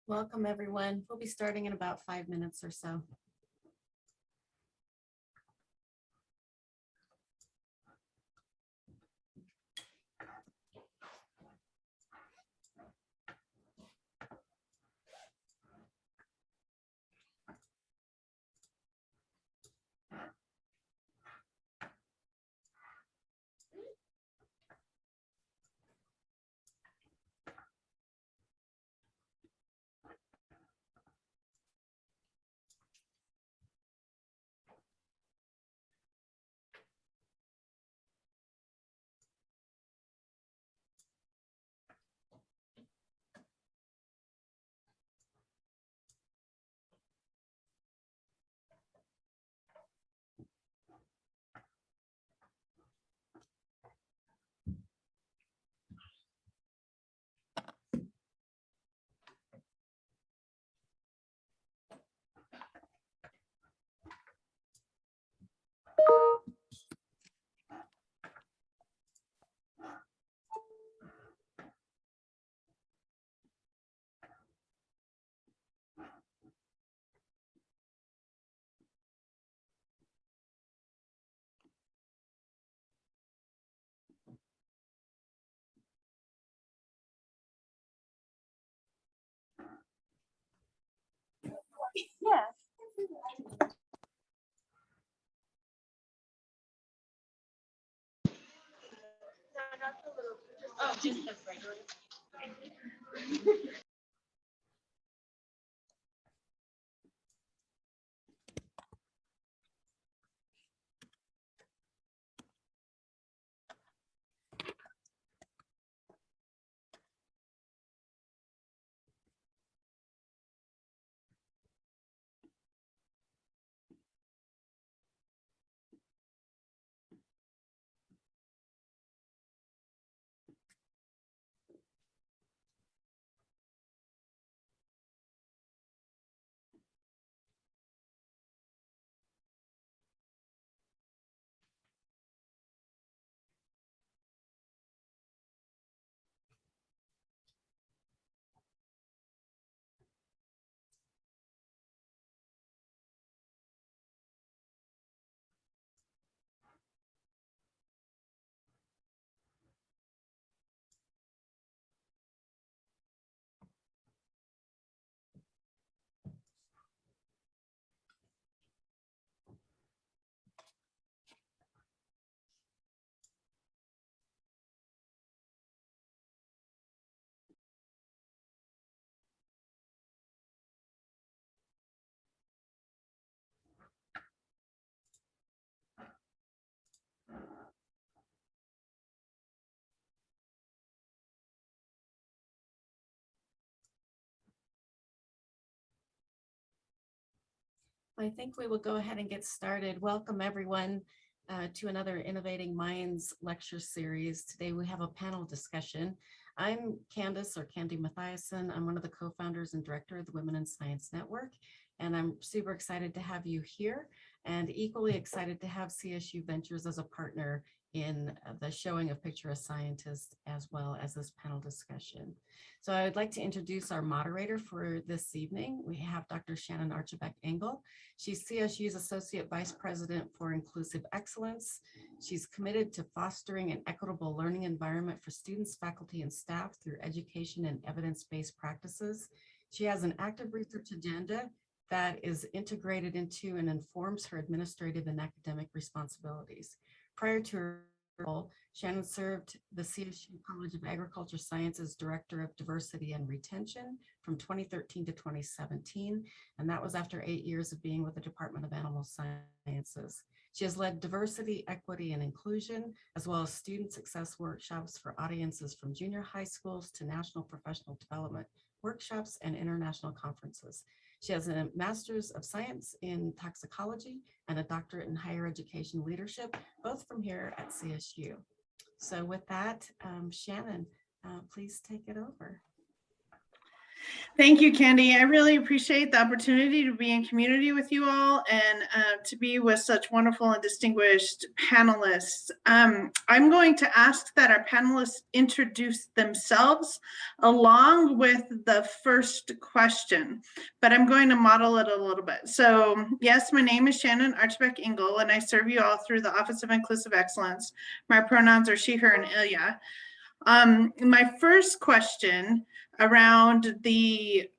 Welcome, everyone. We'll be starting in about 5 minutes or so. Yeah. Oh, just the regular. I think we will go ahead and get started. Welcome, everyone, to another Innovating Minds lecture series. Today we have a panel discussion. I'm Candace, or Candy Mathiasen. I'm one of the co-founders and director of the Women in Science Network, and I'm super excited to have you here and equally excited to have CSU Ventures as a partner in the showing of Picture a Scientist as well as this panel discussion. So I would like to introduce our moderator for this evening. We have Dr. Shannon Archibeque-Engle. She's CSU's Associate Vice President for Inclusive Excellence. She's committed to fostering an equitable learning environment for students, faculty, and staff through education and evidence-based practices. She has an active research agenda that is integrated into and informs her administrative and academic responsibilities. Prior to her role, Shannon served the CSU College of Agriculture Sciences Director of Diversity and Retention from 2013 to 2017, and that was after 8 years of being with the Department of Animal Sciences. She has led diversity, equity, and inclusion, as well as student success workshops for audiences from junior high schools to national professional development workshops and international conferences. She has a Master's of Science in Toxicology and a doctorate in higher education leadership, both from here at CSU. So with that, Shannon, please take it over. Thank you, Candy. I really appreciate the opportunity to be in community with you all and to be with such wonderful and distinguished panelists. I'm going to ask that our panelists introduce themselves along with the first question, but I'm going to model it a little bit. So yes, my name is Shannon Archibeque-Engle, and I serve you all through the Office of Inclusive Excellence. My pronouns are she, her, and Ilya. My first question around the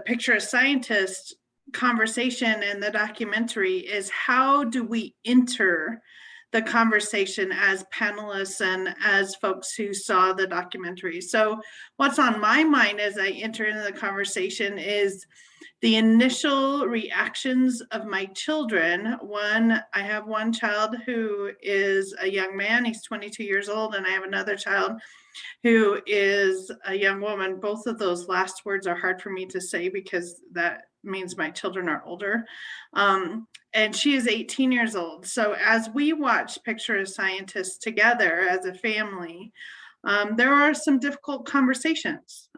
Picture a Scientist conversation and the documentary is, how do we enter the conversation as panelists and as folks who saw the documentary? So what's on my mind as I enter into the conversation is the initial reactions of my children. I have one child who is a young man, he's 22 years old, and I have another child who is a young woman. Both of those last words are hard for me to say because that means my children are older. And she is 18 years old. So as we watch Picture a Scientist together as a family, there are some difficult conversations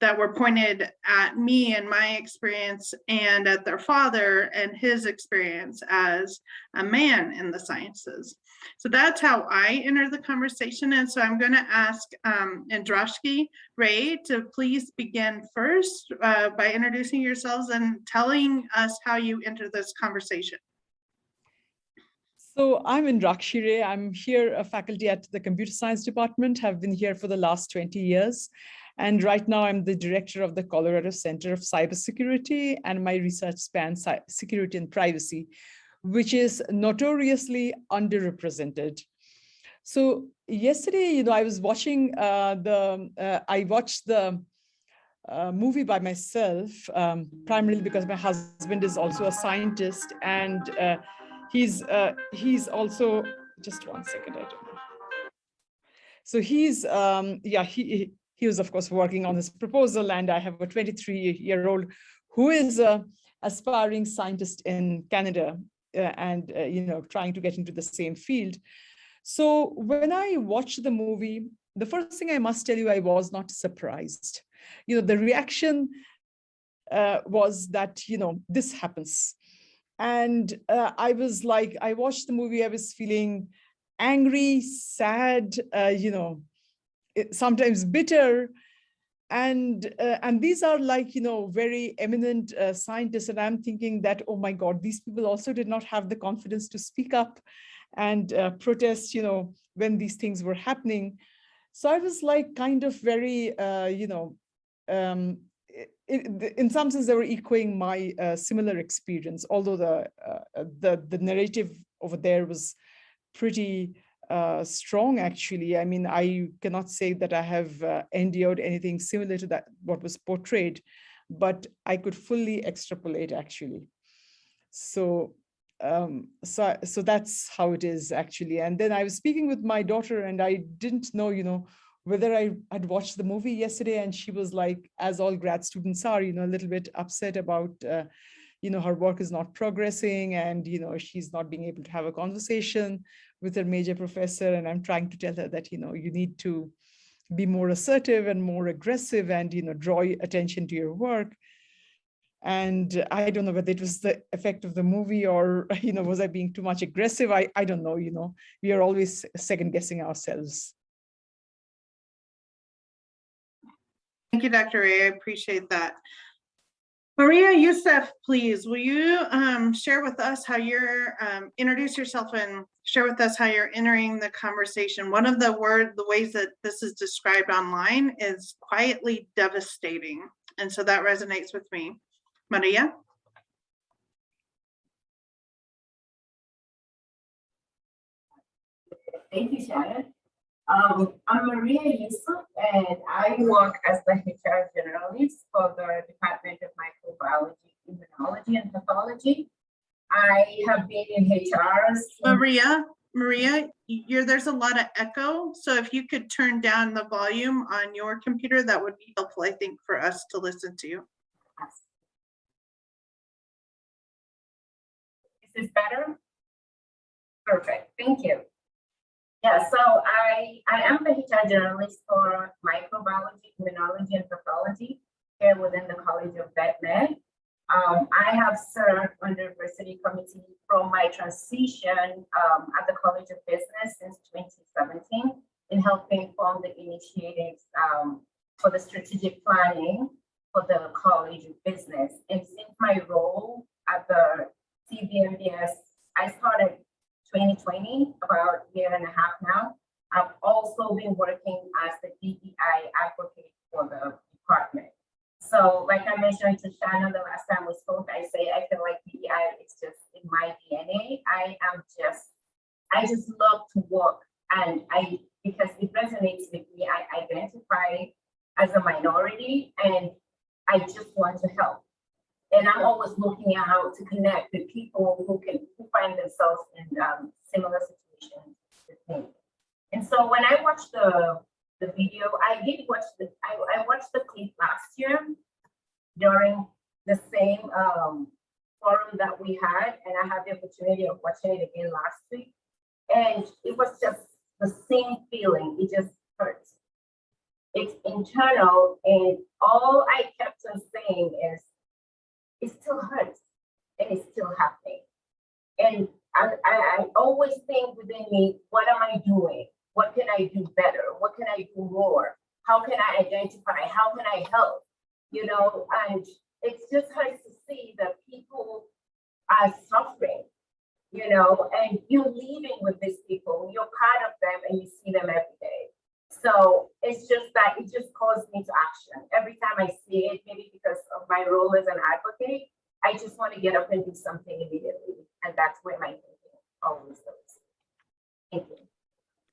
that were pointed at me and my experience and at their father and his experience as a man in the sciences. So that's how I enter the conversation. And so I'm going to ask Andrashki Ray to please begin first by introducing yourselves and telling us how you enter this conversation. So I'm Indrakshi Ray. I'm here a faculty at the Computer Science Department, have been here for the last 20 years. And right now I'm the director of the Colorado Center of Cybersecurity, and my research spans security and privacy, which is notoriously underrepresented. So yesterday, I was watching I watched the movie by myself, primarily because my husband is also a scientist, and he's also, just one second, I don't know. So he's, he was, of course, working on this proposal, and I have a 23-year-old who is an aspiring scientist in Canada and, trying to get into the same field. So when I watched the movie, the first thing I must tell you, I was not surprised. The reaction was that, this happens. And I was like, I watched the movie, I was feeling angry, sad, sometimes bitter, and these are like very eminent scientists, and I'm thinking that, oh my God, these people also did not have the confidence to speak up and protest when these things were happening. So I was like kind of very in some sense they were echoing my similar experience, although the narrative over there was pretty strong, actually. I mean, I cannot say that I have endured anything similar to that, what was portrayed, but I could fully extrapolate, actually. So that's how it is, actually. And then I was speaking with my daughter, and I didn't know, whether I had watched the movie yesterday, and she was like, as all grad students are, a little bit upset about her work is not progressing, and she's not being able to have a conversation with her major professor. And I'm trying to tell her that you need to be more assertive and more aggressive, and draw attention to your work. And I don't know whether it was the effect of the movie, or was I being too much aggressive? I don't know. We are always second guessing ourselves. Thank you, Dr. Ray. I appreciate that. Maria Youssef, please, will you share with us how you're, introduce yourself and share with us how you're entering the conversation. One of the ways that this is described online is quietly devastating. And so that resonates with me. Maria? Thank you, Shannon. I'm Maria Yusuf, and I work as the HR generalist for the Department of Microbiology, Immunology, and Pathology. I have been in HR. Maria, there's a lot of echo. So if you could turn down the volume on your computer, that would be helpful, I think, for us to listen to. Is this better? Perfect, thank you. Yeah, so I am the HR generalist for microbiology, immunology, and pathology here within the College of Vet Med. I have served on the diversity committee from my transition at the College of Business since 2017 in helping form the initiatives for the strategic planning for the College of Business. And since my role at the CBMBS, I started 2020, about a year and a half now. I've also been working as the DEI advocate for the department. So like I mentioned to Shannon the last time we spoke, I feel like DEI is just in my DNA. I just love to work, and because it resonates with me, I identify as a minority and I just want to help. And I'm always looking out to connect with people who find themselves in similar situations with me. And so when I watched the video, I watched the clip last year during the same forum that we had, and I had the opportunity of watching it again last week. And it was just the same feeling. It just hurts. It's internal, and all I kept on saying is, it still hurts and it's still happening. And I always think within me, what am I doing? What can I do better? What can I do more? How can I identify? How can I help? You know, and it's just hurts to see that people are suffering, you know, and you're living with these people, you're part of them and you see them every day. So it's just that it just calls me to action. Every time I see it, maybe because of my role as an advocate, I just want to get up and do something immediately. And that's where my thinking always goes. Thank you.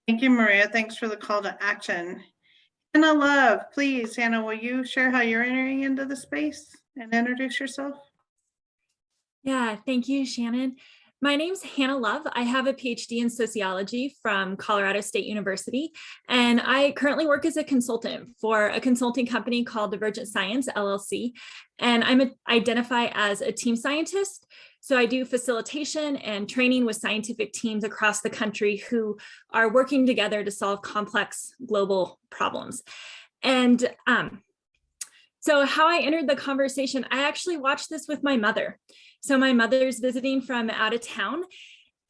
Thank you, Maria. Thanks for the call to action. Hannah Love, please, Hannah, will you share how you're entering into the space and introduce yourself? Yeah, thank you, Shannon. My name's Hannah Love. I have a PhD in sociology from Colorado State University, and I currently work as a consultant for a consulting company called Divergent Science, LLC, and I identify as a team scientist. So I do facilitation and training with scientific teams across the country who are working together to solve complex global problems. And so how I entered the conversation, I actually watched this with my mother. So my mother's visiting from out of town,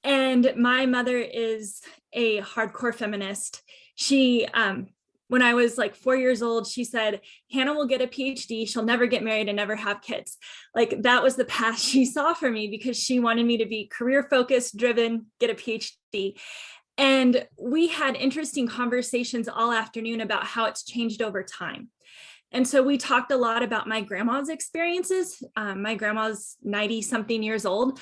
and my mother is a hardcore feminist. She, when I was like 4 years old, she said, Hannah will get a PhD. She'll never get married and never have kids. Like that was the path she saw for me because she wanted me to be career focused, driven, get a PhD. And we had interesting conversations all afternoon about how it's changed over time. And so we talked a lot about my grandma's experiences. My grandma's 90 something years old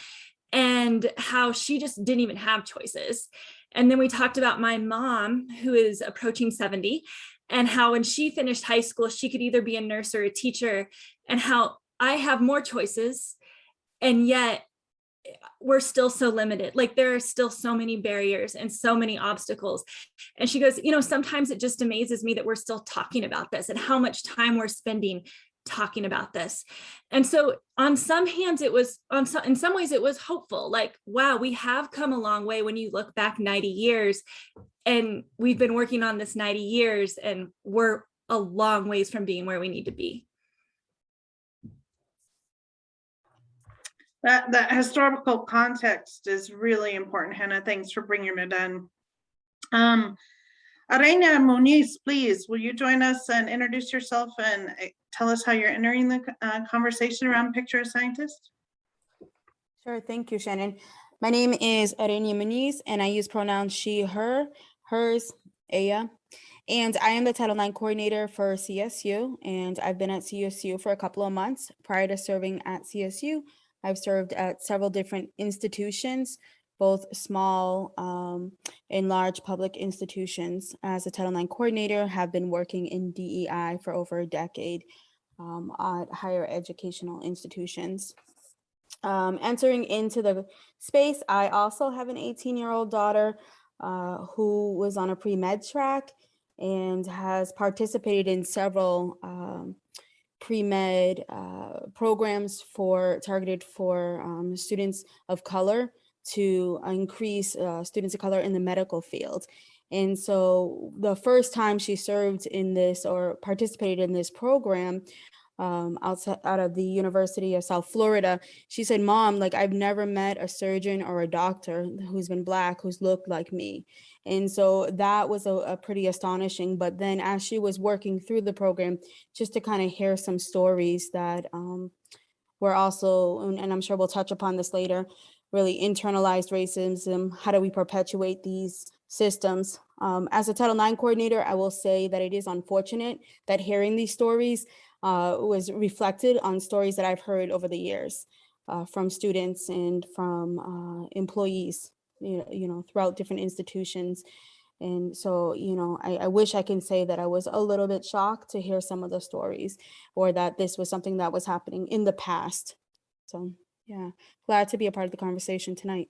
and how she just didn't even have choices. And then we talked about my mom, who is approaching 70, and how when she finished high school, she could either be a nurse or a teacher, and how I have more choices. And yet we're still so limited. Like there are still so many barriers and so many obstacles. And she goes, you know, sometimes it just amazes me that we're still talking about this and how much time we're spending talking about this. And so on some hands, it was in some ways it was hopeful. Like, wow, we have come a long way when you look back 90 years and we've been working on this 90 years and we're a long ways from being where we need to be. That historical context is really important, Hannah. Thanks for bringing it in. Arena Moniz, please, will you join us and introduce yourself and tell us how you're entering the conversation around Picture a Scientist? Sure, thank you, Shannon. My name is Arena Moniz, and I use pronouns she, her, hers, ella. And I am the Title IX coordinator for CSU, and I've been at CSU for a couple of months. Prior to serving at CSU, I've served at several different institutions, both small and large public institutions. As a Title IX coordinator, have been working in DEI for over a decade at higher educational institutions. Entering into the space, I also have an 18-year-old daughter who was on a pre-med track and has participated in several pre-med programs targeted for students of color to increase students of color in the medical field. And so the first time she served in this or participated in this program, out of the University of South Florida, she said, "Mom, like I've never met a surgeon or a doctor who's been Black, who's looked like me." And so that was a pretty astonishing. But then as she was working through the program, just to kind of hear some stories that were also, and I'm sure we'll touch upon this later, really internalized racism. How do we perpetuate these systems? As a Title IX coordinator, I will say that it is unfortunate that hearing these stories was reflected on stories that I've heard over the years from students and from employees, throughout different institutions. And so, I wish I can say that I was a little bit shocked to hear some of the stories, or that this was something that was happening in the past. So, yeah, glad to be a part of the conversation tonight.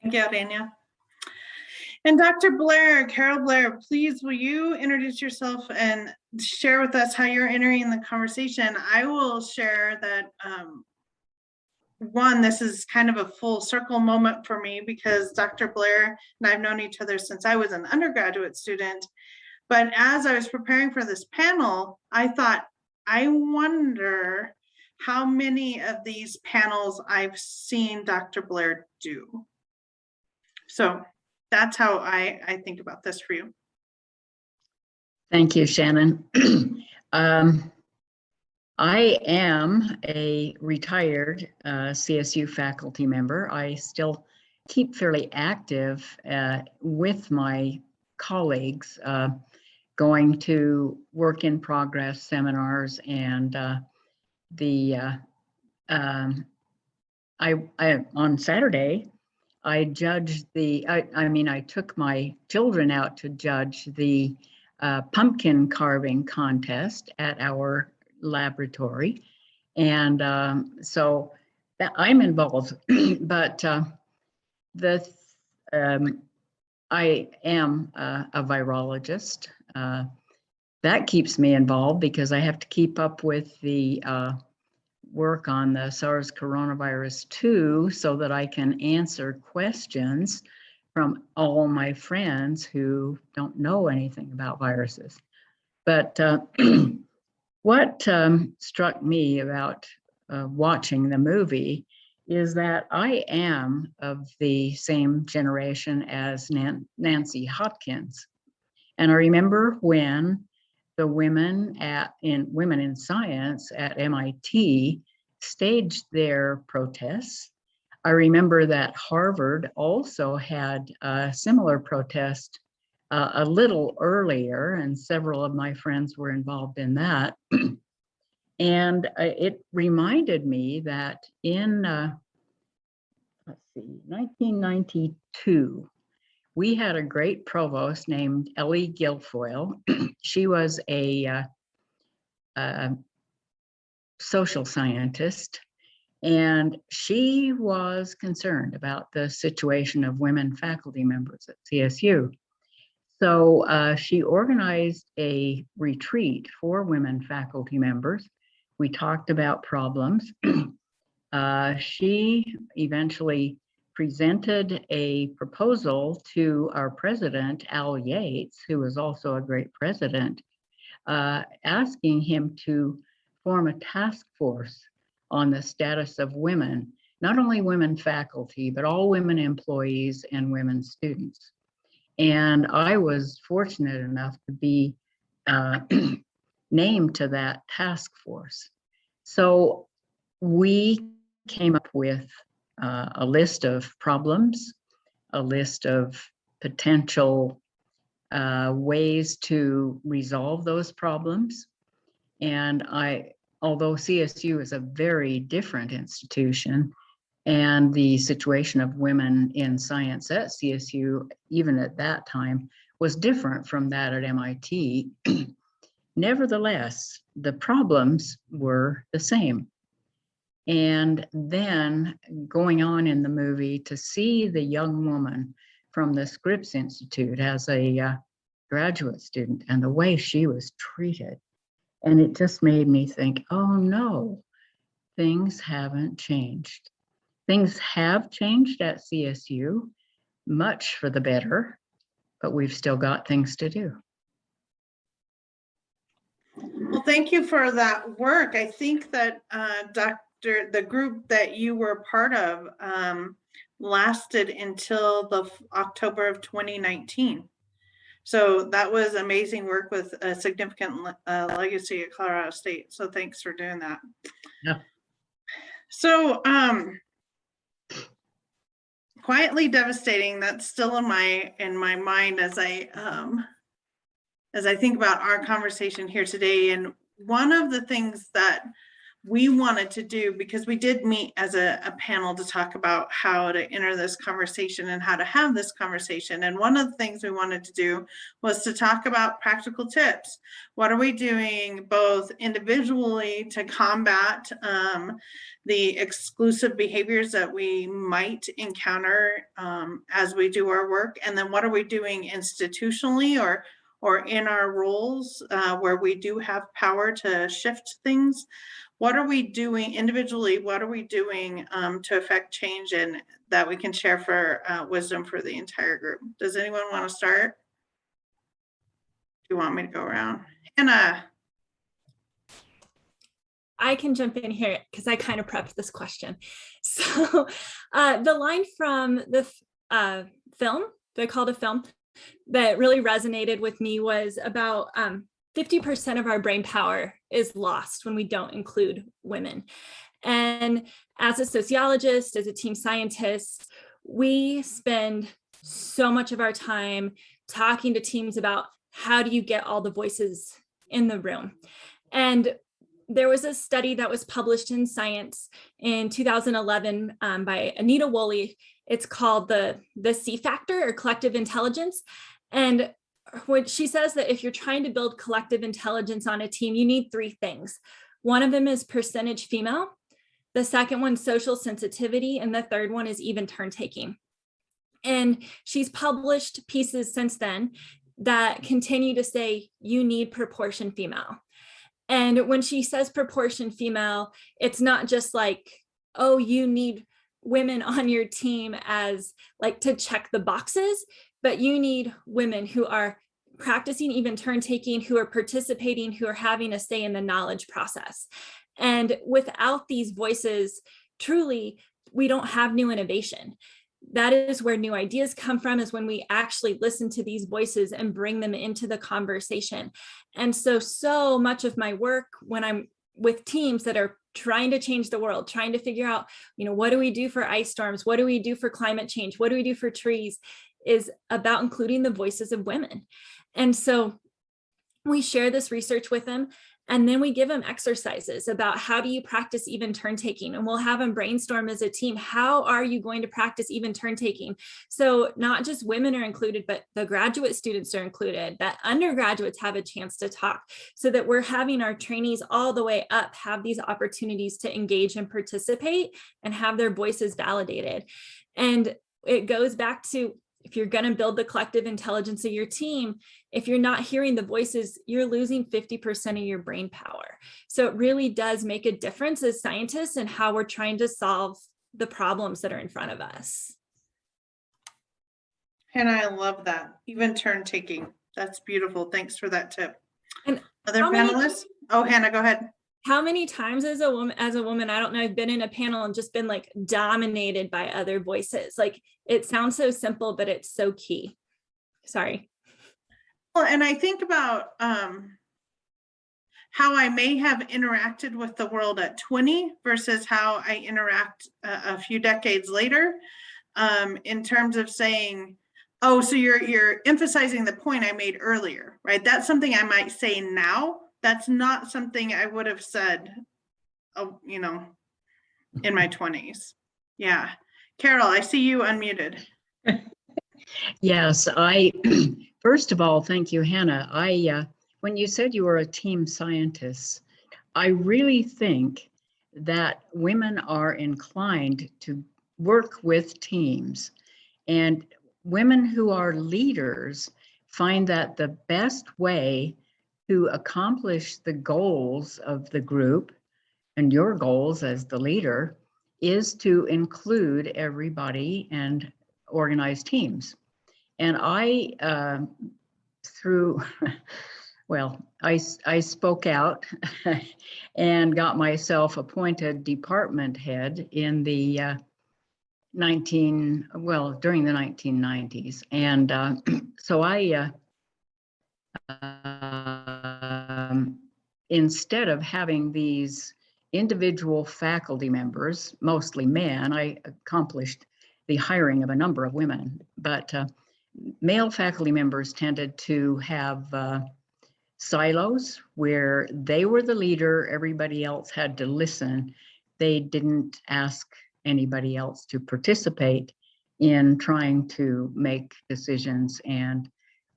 Thank you, Aurenia. And Dr. Blair, Carol Blair, please, will you introduce yourself and share with us how you're entering the conversation? I will share that, one, this is kind of a full circle moment for me because Dr. Blair and I've known each other since I was an undergraduate student. But as I was preparing for this panel, I thought, I wonder how many of these panels I've seen Dr. Blair do. So that's how I think about this for you. Thank you, Shannon. I am a retired CSU faculty member. I still keep fairly active with my colleagues, going to work in progress seminars, and on Saturday, I judged I took my children out to judge the pumpkin carving contest at our laboratory. And so that I'm involved, but I am a virologist. That keeps me involved because I have to keep up with the work on the SARS coronavirus 2 so that I can answer questions from all my friends who don't know anything about viruses. But what struck me about watching the movie is that I am of the same generation as Nancy Hopkins. And I remember when the women in science at MIT staged their protests. I remember that Harvard also had a similar protest a little earlier, and several of my friends were involved in that. And it reminded me that in 1992, we had a great provost named Ellie Guilfoyle. She was a social scientist, and she was concerned about the situation of women faculty members at CSU. So she organized a retreat for women faculty members. We talked about problems. She eventually presented a proposal to our president, Al Yates, who was also a great president, asking him to form a task force on the status of women, not only women faculty, but all women employees and women students. And I was fortunate enough to be named to that task force. So we came up with a list of problems, a list of potential ways to resolve those problems. And although CSU is a very different institution, and the situation of women in science at CSU, even at that time, was different from that at MIT. Nevertheless, the problems were the same. And then going on in the movie to see the young woman from the Scripps Institute as a graduate student and the way she was treated. And it just made me think, oh no, things haven't changed. things have changed at CSU, much for the better, but we've still got things to do. Well, thank you for that work. I think that the group that you were part of lasted until the October of 2019. So that was amazing work with a significant legacy at Colorado State. So thanks for doing that. Yeah. So quietly devastating, that's still in my mind as I think about our conversation here today. And one of the things that we wanted to do, because we did meet as a panel to talk about how to enter this conversation and how to have this conversation. And one of the things we wanted to do was to talk about practical tips. What are we doing both individually to combat the exclusive behaviors that we might encounter as we do our work? And then what are we doing institutionally or in our roles where we do have power to shift things? What are we doing individually? What are we doing to affect change and that we can share for wisdom for the entire group? Does anyone want to start? Do you want me to go around? Hannah. I can jump in here because I kind of prepped this question. So the line from the film, they called a film, that really resonated with me was about 50% of our brain power is lost when we don't include women. And as a sociologist, as a team scientist, we spend so much of our time talking to teams about how do you get all the voices in the room. And there was a study that was published in Science in 2011 by Anita Woolley. It's called the C factor, or collective intelligence. And when she says that if you're trying to build collective intelligence on a team, you need three things. One of them is percentage female. The second one, social sensitivity. And the third one is even turn taking. And she's published pieces since then that continue to say you need proportion female. And when she says proportion female, it's not just like, oh, you need women on your team as like to check the boxes, but you need women who are practicing even turn taking, who are participating, who are having a say in the knowledge process. And without these voices, truly, we don't have new innovation. That is where new ideas come from, is when we actually listen to these voices and bring them into the conversation. And so much of my work when I'm with teams that are trying to change the world, trying to figure out, what do we do for ice storms? What do we do for climate change? What do we do for trees? Is about including the voices of women. And so we share this research with them, and then we give them exercises about how do you practice even turn taking, and we'll have them brainstorm as a team. How are you going to practice even turn taking? So not just women are included, but the graduate students are included, that undergraduates have a chance to talk, so that we're having our trainees all the way up have these opportunities to engage and participate and have their voices validated. And it goes back to, if you're going to build the collective intelligence of your team, if you're not hearing the voices, you're losing 50% of your brain power. So it really does make a difference as scientists in how we're trying to solve the problems that are in front of us. And I love that. Even turn taking. That's beautiful. Thanks for that tip. And other panelists? Oh, Hannah, go ahead. How many times as a woman, I don't know, I've been in a panel and just been like dominated by other voices. Like, it sounds so simple, but it's so key. Sorry. Well, and I think about how I may have interacted with the world at 20 versus how I interact a few decades later, in terms of saying, oh, so you're emphasizing the point I made earlier, right? That's something I might say now. That's not something I would have said, in my 20s. Yeah. Carol, I see you unmuted. Yes, first of all, thank you, Hannah. When you said you were a team scientist, I really think that women are inclined to work with teams, and women who are leaders find that the best way to accomplish the goals of the group and your goals as the leader is to include everybody and organize teams. And I, through, well, I spoke out and got myself appointed department head in the during the 1990s. And so I, instead of having these individual faculty members, mostly men, I accomplished the hiring of a number of women, but male faculty members tended to have silos where they were the leader, everybody else had to listen. They didn't ask anybody else to participate in trying to make decisions and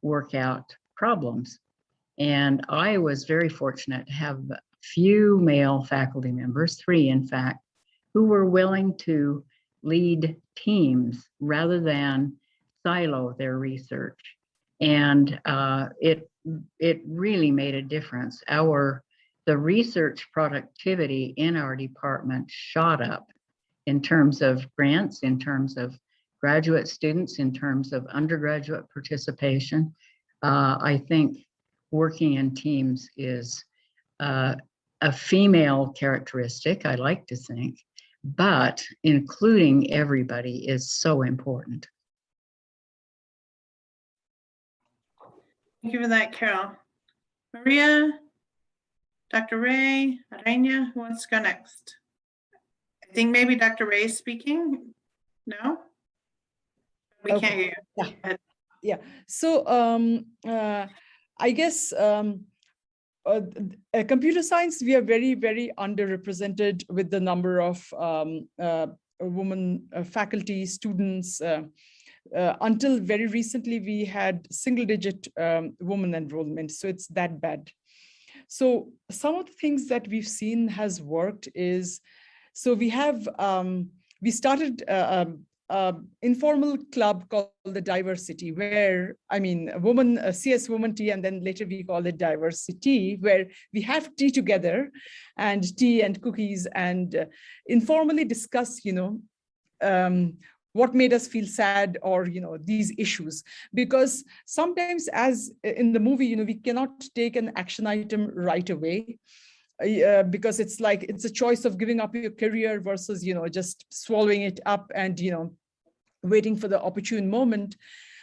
work out problems. And I was very fortunate to have a few male faculty members, 3 in fact, who were willing to lead teams rather than silo their research. And it really made a difference. The research productivity in our department shot up in terms of grants, in terms of graduate students, in terms of undergraduate participation. I think working in teams is a female characteristic, I like to think, but including everybody is so important. Thank you for that, Carol. Maria, Dr. Ray, Arena, who wants to go next? I think maybe Dr. Ray is speaking. No? We can't hear you. Yeah. Yeah. So I guess computer science, we are very, very underrepresented with the number of women faculty, students. Until very recently, we had single-digit women enrollment, so it's that bad. So some of the things that we've seen has worked is, so we have, we started informal club called the Diversity, where, I mean, a CS Woman Tea, and then later we call it Diversity, where we have tea together and tea and cookies and informally discuss, what made us feel sad or, these issues. Because sometimes, as in the movie, we cannot take an action item right away. Because it's like, it's a choice of giving up your career versus, just swallowing it up and, waiting for the opportune moment.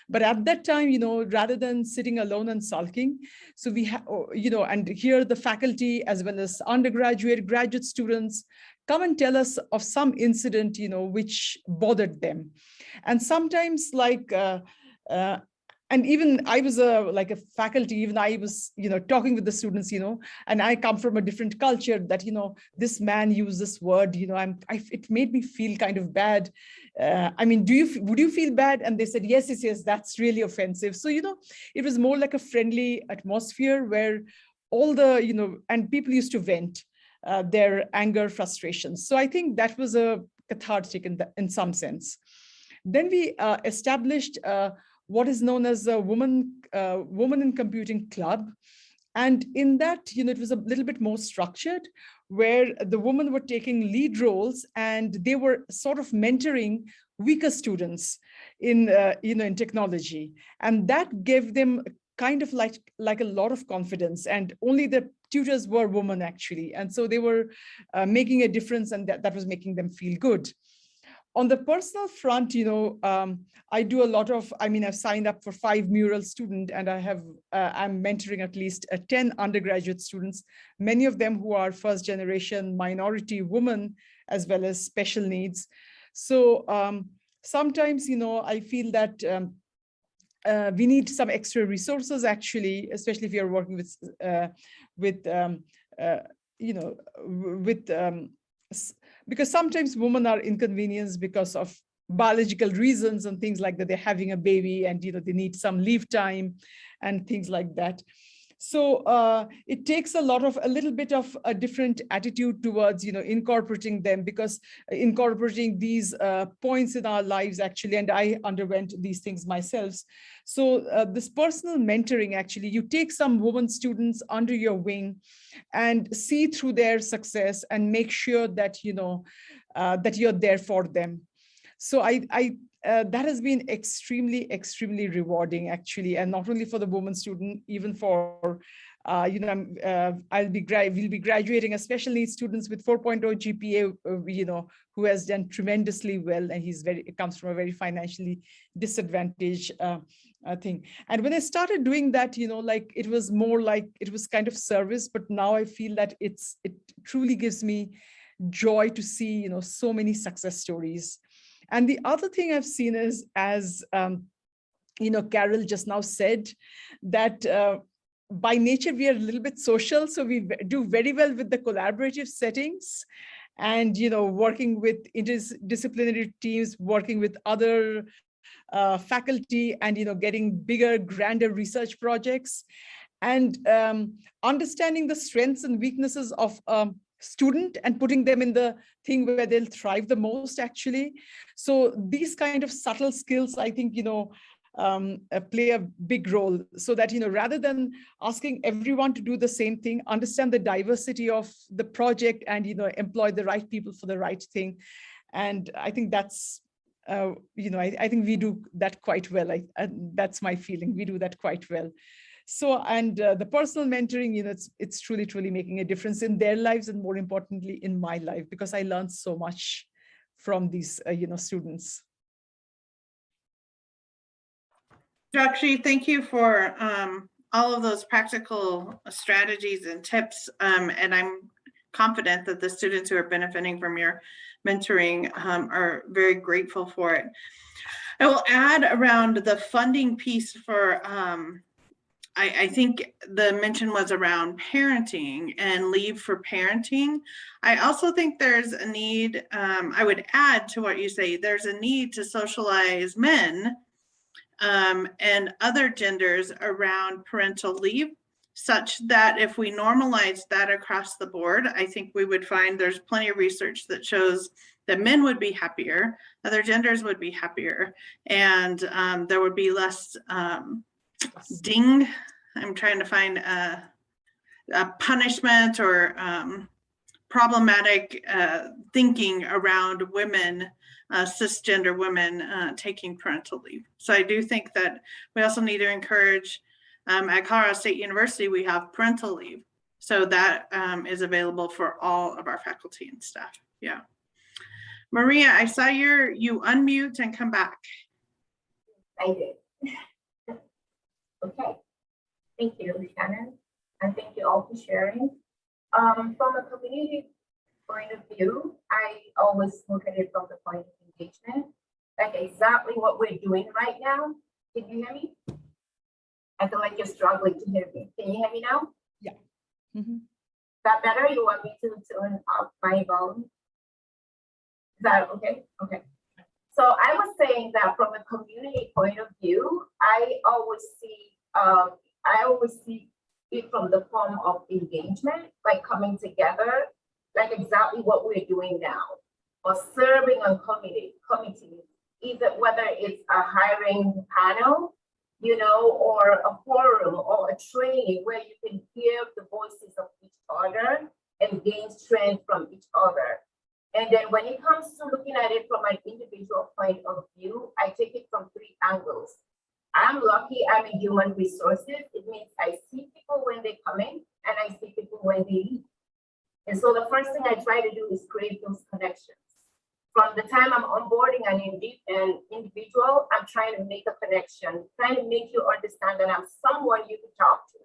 But at that time, rather than sitting alone and sulking, so we have, and here the faculty as well as undergraduate, graduate students come and tell us of some incident, which bothered them. And sometimes and even I was like a faculty, even I was, talking with the students, and I come from a different culture that, this man used this word, it made me feel kind of bad. I mean, would you feel bad? And they said, yes, that's really offensive. So, it was more like a friendly atmosphere where all the, and people used to vent their anger, frustrations. So I think that was a cathartic in some sense. Then we established what is known as a Woman in Computing Club. And in that, it was a little bit more structured, where the women were taking lead roles and they were sort of mentoring weaker students in technology. And that gave them kind of like a lot of confidence, and only the tutors were women actually. And so they were making a difference, and that was making them feel good. On the personal front, I do a lot of, I've signed up for 5 mural students, and I'm mentoring at least 10 undergraduate students, many of them who are first generation minority women, as well as special needs. So sometimes, I feel that we need some extra resources actually, especially if you're working because sometimes women are inconvenienced because of biological reasons and things like that. They're having a baby and, they need some leave time and things like that. So it takes a little bit of a different attitude towards, incorporating them, because incorporating these points in our lives actually, and I underwent these things myself. So this personal mentoring, actually, you take some women students under your wing and see through their success and make sure that, that you're there for them. So that has been extremely rewarding, actually, and not only for the woman student, even for we'll be graduating a special needs students with 4.0 GPA, who has done tremendously well, and comes from a very financially disadvantaged thing. And when I started doing that, like it was more like it was kind of service, but now I feel that it truly gives me joy to see, so many success stories. And the other thing I've seen is, as Carol just now said, that by nature, we are a little bit social. So we do very well with the collaborative settings and, working with interdisciplinary teams, working with other faculty and, getting bigger, grander research projects and understanding the strengths and weaknesses of student and putting them in the thing where they'll thrive the most, actually. So these kind of subtle skills, I think, play a big role, so that, rather than asking everyone to do the same thing, understand the diversity of the project and, employ the right people for the right thing. And I think that's, I think we do that quite well. That's my feeling. We do that quite well. So, and the personal mentoring, it's truly making a difference in their lives and, more importantly, in my life, because I learned so much from these, students. Jakshi, thank you for all of those practical strategies and tips. And I'm confident that the students who are benefiting from your mentoring are very grateful for it. I will add around the funding piece for, I think the mention was around parenting and leave for parenting. I also think there's a need, I would add to what you say, there's a need to socialize men and other genders around parental leave, such that if we normalize that across the board, I think we would find there's plenty of research that shows that men would be happier, other genders would be happier, and there would be less I'm trying to find a punishment or problematic thinking around women, cisgender women taking parental leave. So I do think that we also need to encourage, at Colorado State University, we have parental leave. So that is available for all of our faculty and staff. Yeah. Maria, I saw you unmute and come back. I did. Okay. Thank you, Shannon. And thank you all for sharing. From a community point of view, I always look at it from the point of engagement, like exactly what we're doing right now. Can you hear me? I feel like you're struggling to hear me. Can you hear me now? Yeah. Mm-hmm. Is that better? You want me to turn off my volume? Is that okay? Okay. So I was saying that from a community point of view, I always see it from the form of engagement, like coming together, like exactly what we're doing now, or serving on committees, either whether it's a hiring panel, or a forum or a training where you can hear the voices of each other and gain strength from each other. And then when it comes to looking at it from an individual point of view, I take it from 3 angles. I'm lucky I'm in human resources. It means I see people when they come in and I see people when they leave. And so the first thing I try to do is create those connections. From the time I'm onboarding an individual, I'm trying to make a connection, trying to make you understand that I'm someone you can talk to.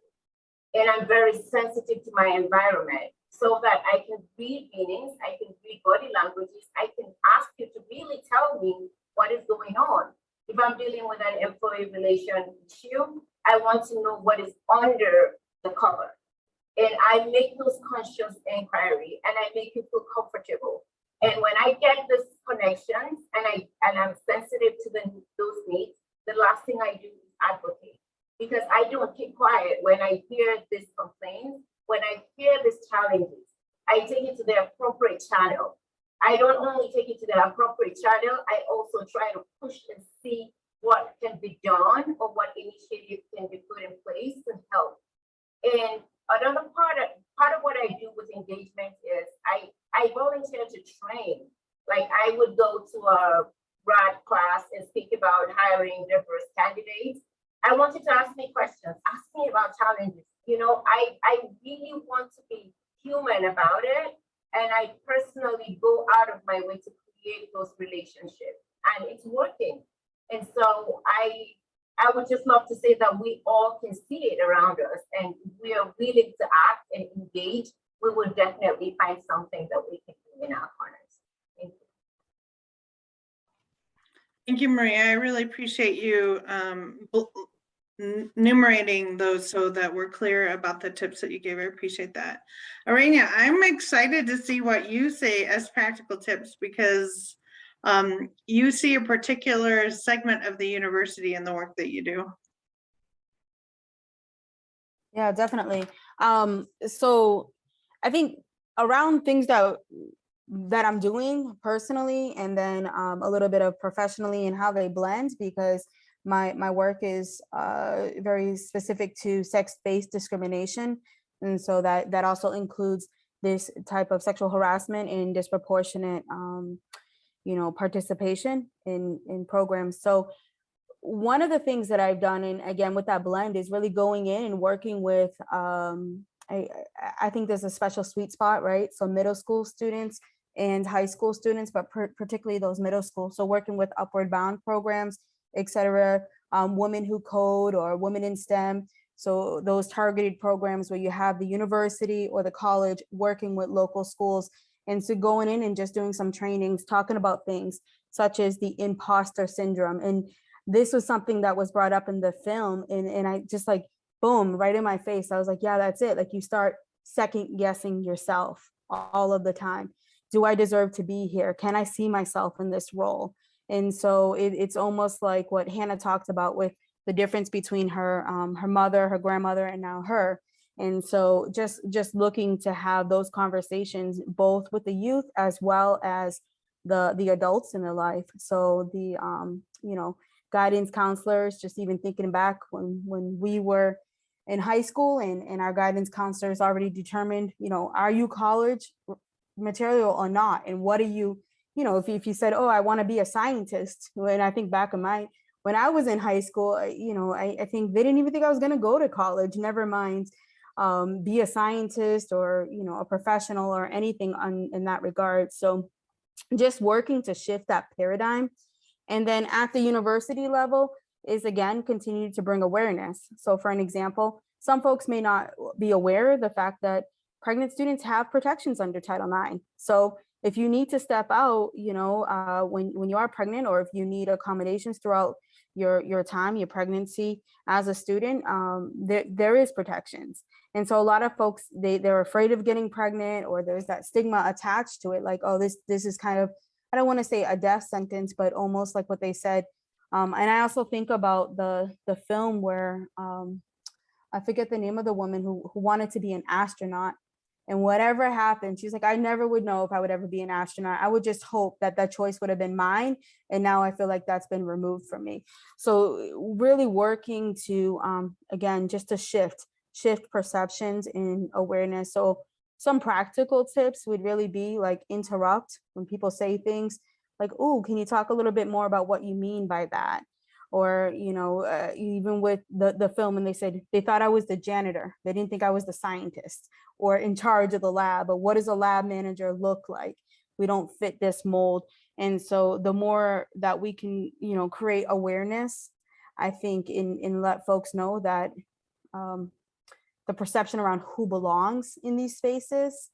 And I'm very sensitive to my environment so that I can read meanings, I can read body languages, I can ask you to really tell me what is going on. If I'm dealing with an employee relation issue, I want to know what is under the cover. And I make those conscious inquiry and I make you feel comfortable. And when I get this connections and I'm sensitive to those needs, the last thing I do is advocate. Because I don't keep quiet when I hear these complaints, when I hear these challenges, I take it to the appropriate channel. I don't only take it to the appropriate channel, I also try to push and see what can be done or what initiative can be put in place to help. And another part of what I do with engagement is I volunteer to train Like I would go to a grad class and speak about hiring diverse candidates. I want you to ask me questions, ask me about challenges. You know, I really want to be human about it. And I personally go out of my way to create those relationships, and it's working. And so I would just love to say that we all can see it around us, and we are willing to act and engage. We will definitely find something that we can do in our corners. Thank you. Thank you, Maria. I really appreciate you enumerating those so that we're clear about the tips that you gave. I appreciate that. Arania, I'm excited to see what you say as practical tips, because you see a particular segment of the university and the work that you do. Yeah, definitely. So I think around things that I'm doing personally, and then a little bit of professionally and how they blend, because my work is very specific to sex-based discrimination. And so that also includes this type of sexual harassment and disproportionate participation in programs. So one of the things that I've done, and again with that blend, is really going in and working with I think there's a special sweet spot, right? So middle school students and high school students, but particularly those middle school. So working with Upward Bound programs, et cetera, Women Who Code or Women in STEM. So those targeted programs where you have the university or the college working with local schools, and so going in and just doing some trainings, talking about things such as the imposter syndrome. And this was something that was brought up in the film, and I just like, boom, right in my face. I was like, yeah, that's it. Like you start second guessing yourself all of the time. Do I deserve to be here? Can I see myself in this role? And so it's almost like what Hannah talked about with the difference between her her mother, her grandmother, and now her. And so just looking to have those conversations both with the youth as well as the adults in their life. So the guidance counselors, just even thinking back when we were in high school and our guidance counselors already determined, are you college material or not? And what are you, if you said, oh, I want to be a scientist, and I think back in when I was in high school, I think they didn't even think I was going to go to college, never mind be a scientist or, a professional or anything in that regard. So just working to shift that paradigm. And then at the university level is, again, continue to bring awareness. So for an example, some folks may not be aware of the fact that pregnant students have protections under Title IX. So if you need to step out, when you are pregnant, or if you need accommodations throughout your time, your pregnancy as a student, there is protections. And so a lot of folks, they're afraid of getting pregnant, or there's that stigma attached to it, like, oh, this is kind of, I don't want to say a death sentence, but almost like what they said. And I also think about the film where I forget the name of the woman who wanted to be an astronaut, and whatever happened, she's like, I never would know if I would ever be an astronaut. I would just hope that choice would have been mine. And now I feel like that's been removed from me. So really working to, again, just to shift perceptions and awareness. So some practical tips would really be like interrupt when people say things like, oh, can you talk a little bit more about what you mean by that? Or, even with the film, and they said they thought I was the janitor. They didn't think I was the scientist or in charge of the lab. But what does a lab manager look like? We don't fit this mold. And so the more that we can, create awareness, I think in let folks know that the perception around who belongs in these spaces,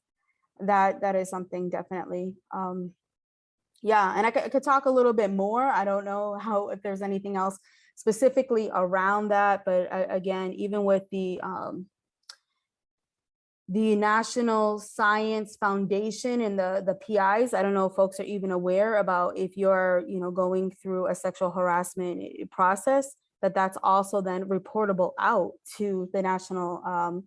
that is something definitely. Yeah, and I could talk a little bit more. I don't know if there's anything else specifically around that, but again, even with the National Science Foundation and the PIs, I don't know if folks are even aware about if you're, going through a sexual harassment process, that's also then reportable out to the National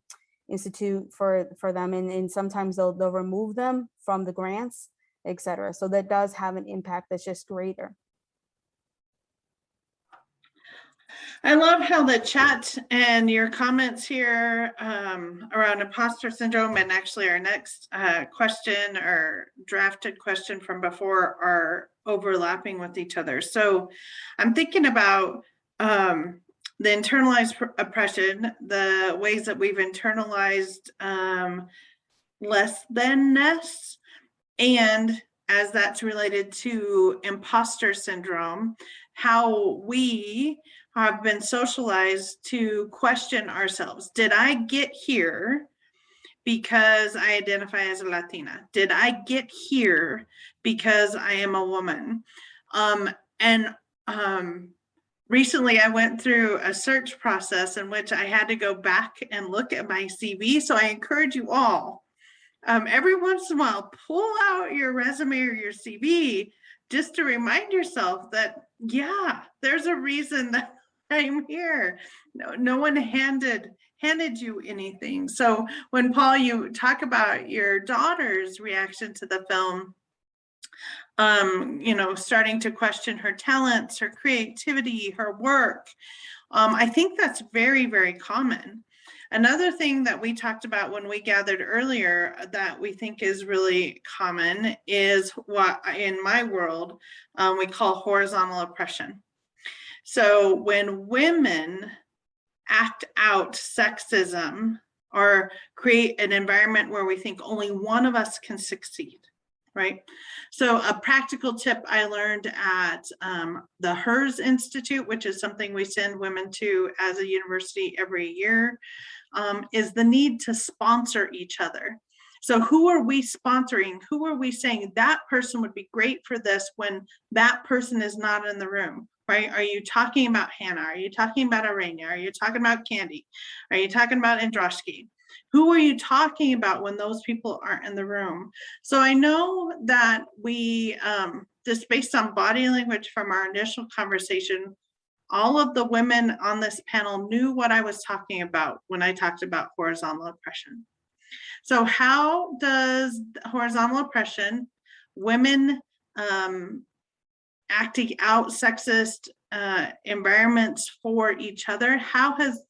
Institute for them, and sometimes they'll remove them from the grants, et cetera. So that does have an impact that's just greater. I love how the chat and your comments here around imposter syndrome, and actually our next question or drafted question from before are overlapping with each other. So I'm thinking about the internalized oppression, the ways that we've internalized less thanness, and as that's related to imposter syndrome, how we have been socialized to question ourselves. Did I get here because I identify as a Latina? Did I get here because I am a woman? Recently I went through a search process in which I had to go back and look at my CV. So I encourage you all, every once in a while, pull out your resume or your CV just to remind yourself that, yeah, there's a reason that I'm here. No one handed you anything. So when Paul, you talk about your daughter's reaction to the film, starting to question her talents, her creativity, her work, I think that's very, very common. Another thing that we talked about when we gathered earlier that we think is really common is what in my world we call horizontal oppression. So when women act out sexism or create an environment where we think only one of us can succeed, right? So a practical tip I learned at the HERS Institute, which is something we send women to as a university every year, is the need to sponsor each other. So who are we sponsoring? Who are we saying that person would be great for this when that person is not in the room, right? Are you talking about Hannah? Are you talking about Aranya? Are you talking about Candy? Are you talking about Androshki? Who are you talking about when those people aren't in the room? So I know that we, just based on body language from our initial conversation, all of the women on this panel knew what I was talking about when I talked about horizontal oppression. So how does horizontal oppression, women acting out sexist environments for each other, how has,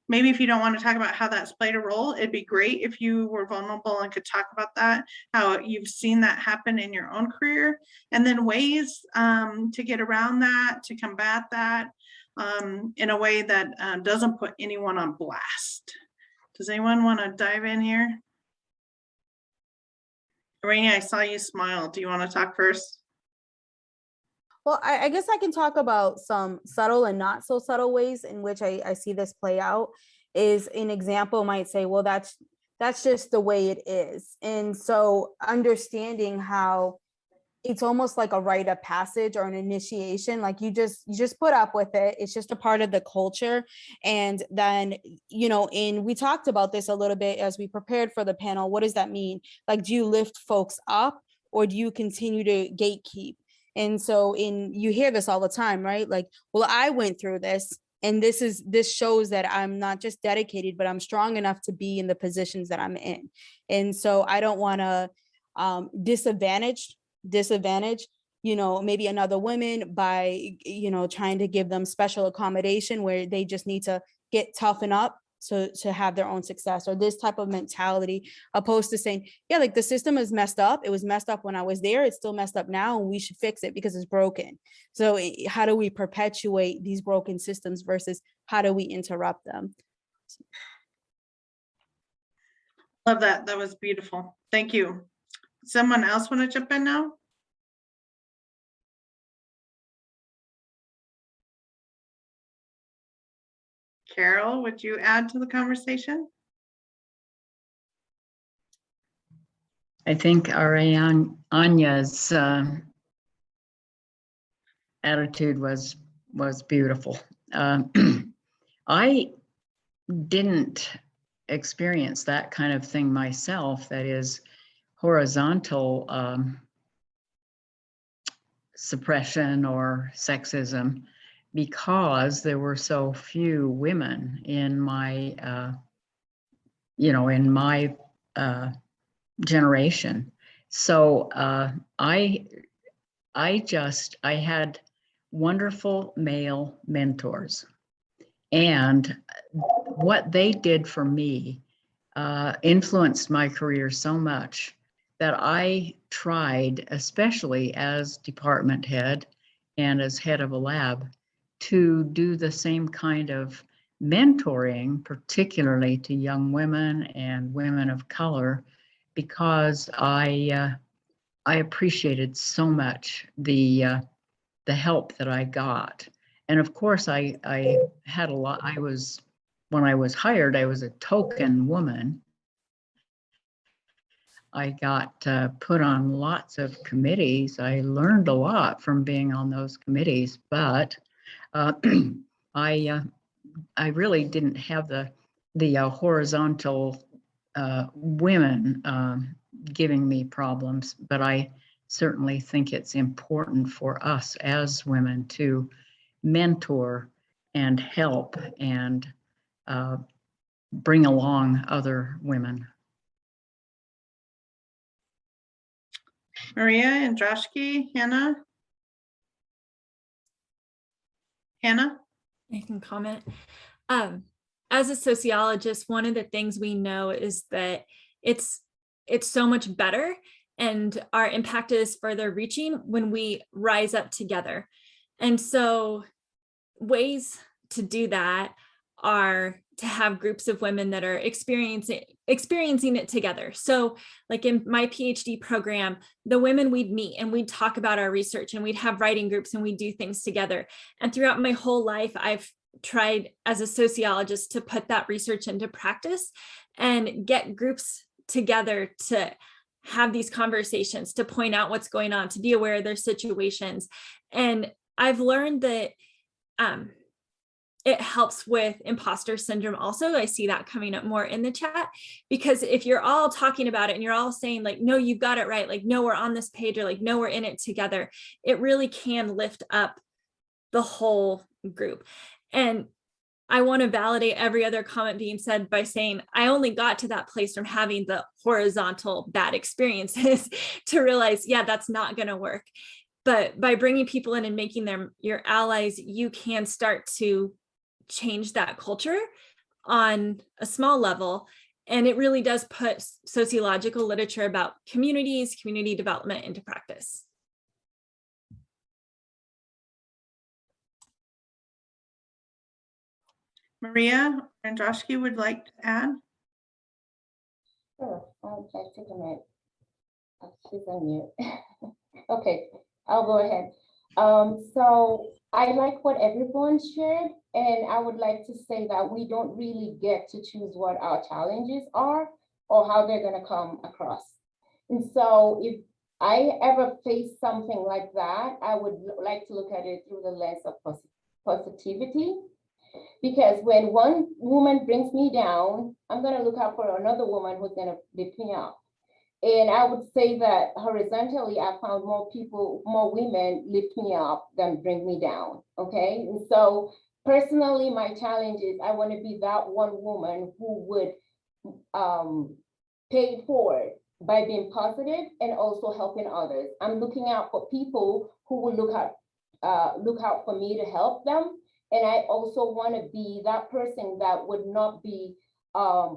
maybe if you don't want to talk about how that's played a role, it'd be great if you were vulnerable and could talk about that, how you've seen that happen in your own career, and then ways to get around that, to combat that in a way that doesn't put anyone on blast. Does anyone want to dive in here? Rainy, I saw you smile. Do you want to talk first? Well, I guess I can talk about some subtle and not so subtle ways in which I see this play out. Is an example might say, well, that's just the way it is. And so understanding how it's almost like a rite of passage or an initiation, like you just put up with it. It's just a part of the culture. And then, and we talked about this a little bit as we prepared for the panel. What does that mean? Like, do you lift folks up or do you continue to gatekeep? And so you hear this all the time, right? Like, well, I went through this, and this shows that I'm not just dedicated, but I'm strong enough to be in the positions that I'm in. And so I don't want to disadvantage, maybe another woman by, trying to give them special accommodation where they just need to toughen up to have their own success, or this type of mentality, opposed to saying, yeah, like the system is messed up. It was messed up when I was there. It's still messed up now, and we should fix it because it's broken. So how do we perpetuate these broken systems versus how do we interrupt them? Love that. That was beautiful. Thank you. Someone else want to jump in now? Carol, would you add to the conversation? I think our Anya's attitude was beautiful. I didn't experience that kind of thing myself, that is horizontal suppression or sexism, because there were so few women in my generation. So I had wonderful male mentors And what they did for me influenced my career so much that I tried, especially as department head and as head of a lab, to do the same kind of mentoring, particularly to young women and women of color, because I appreciated so much the help that I got. And of course, I had a lot. When I was hired, I was a token woman. I got put on lots of committees. I learned a lot from being on those committees, but I really didn't have the horizontal women giving me problems, but I certainly think it's important for us as women to mentor and help and bring along other women. Maria Andrashki, Hannah? Hannah? I can comment. As a sociologist, one of the things we know is that it's so much better and our impact is further reaching when we rise up together. And so ways to do that are to have groups of women that are experiencing it together. So like in my PhD program, the women we'd meet and we'd talk about our research and we'd have writing groups and we'd do things together. And throughout my whole life, I've tried as a sociologist to put that research into practice and get groups together to have these conversations, to point out what's going on, to be aware of their situations. And I've learned that it helps with imposter syndrome also. I see that coming up more in the chat, because if you're all talking about it and you're all saying like, no, you've got it right, like, no, we're on this page, or like, no, we're in it together, it really can lift up the whole group. And I want to validate every other comment being said by saying I only got to that place from having the horizontal bad experiences to realize, yeah, that's not going to work. But by bringing people in and making them your allies, you can start to change that culture on a small level. And it really does put sociological literature about communities, community development into practice. Maria Andrashki would like to add. Sure, I'll just take a minute. She's on mute. Okay, I'll go ahead. So I like what everyone shared, and I would like to say that we don't really get to choose what our challenges are or how they're going to come across. And so if I ever face something like that, I would like to look at it through the lens of positivity. Because when one woman brings me down, I'm going to look out for another woman who's going to lift me up. And I would say that horizontally, I found more women lift me up than bring me down. Okay. And so personally, my challenge is I want to be that one woman who would pay it forward by being positive and also helping others. I'm looking out for people who will look out for me to help them. And I also want to be that person that would not be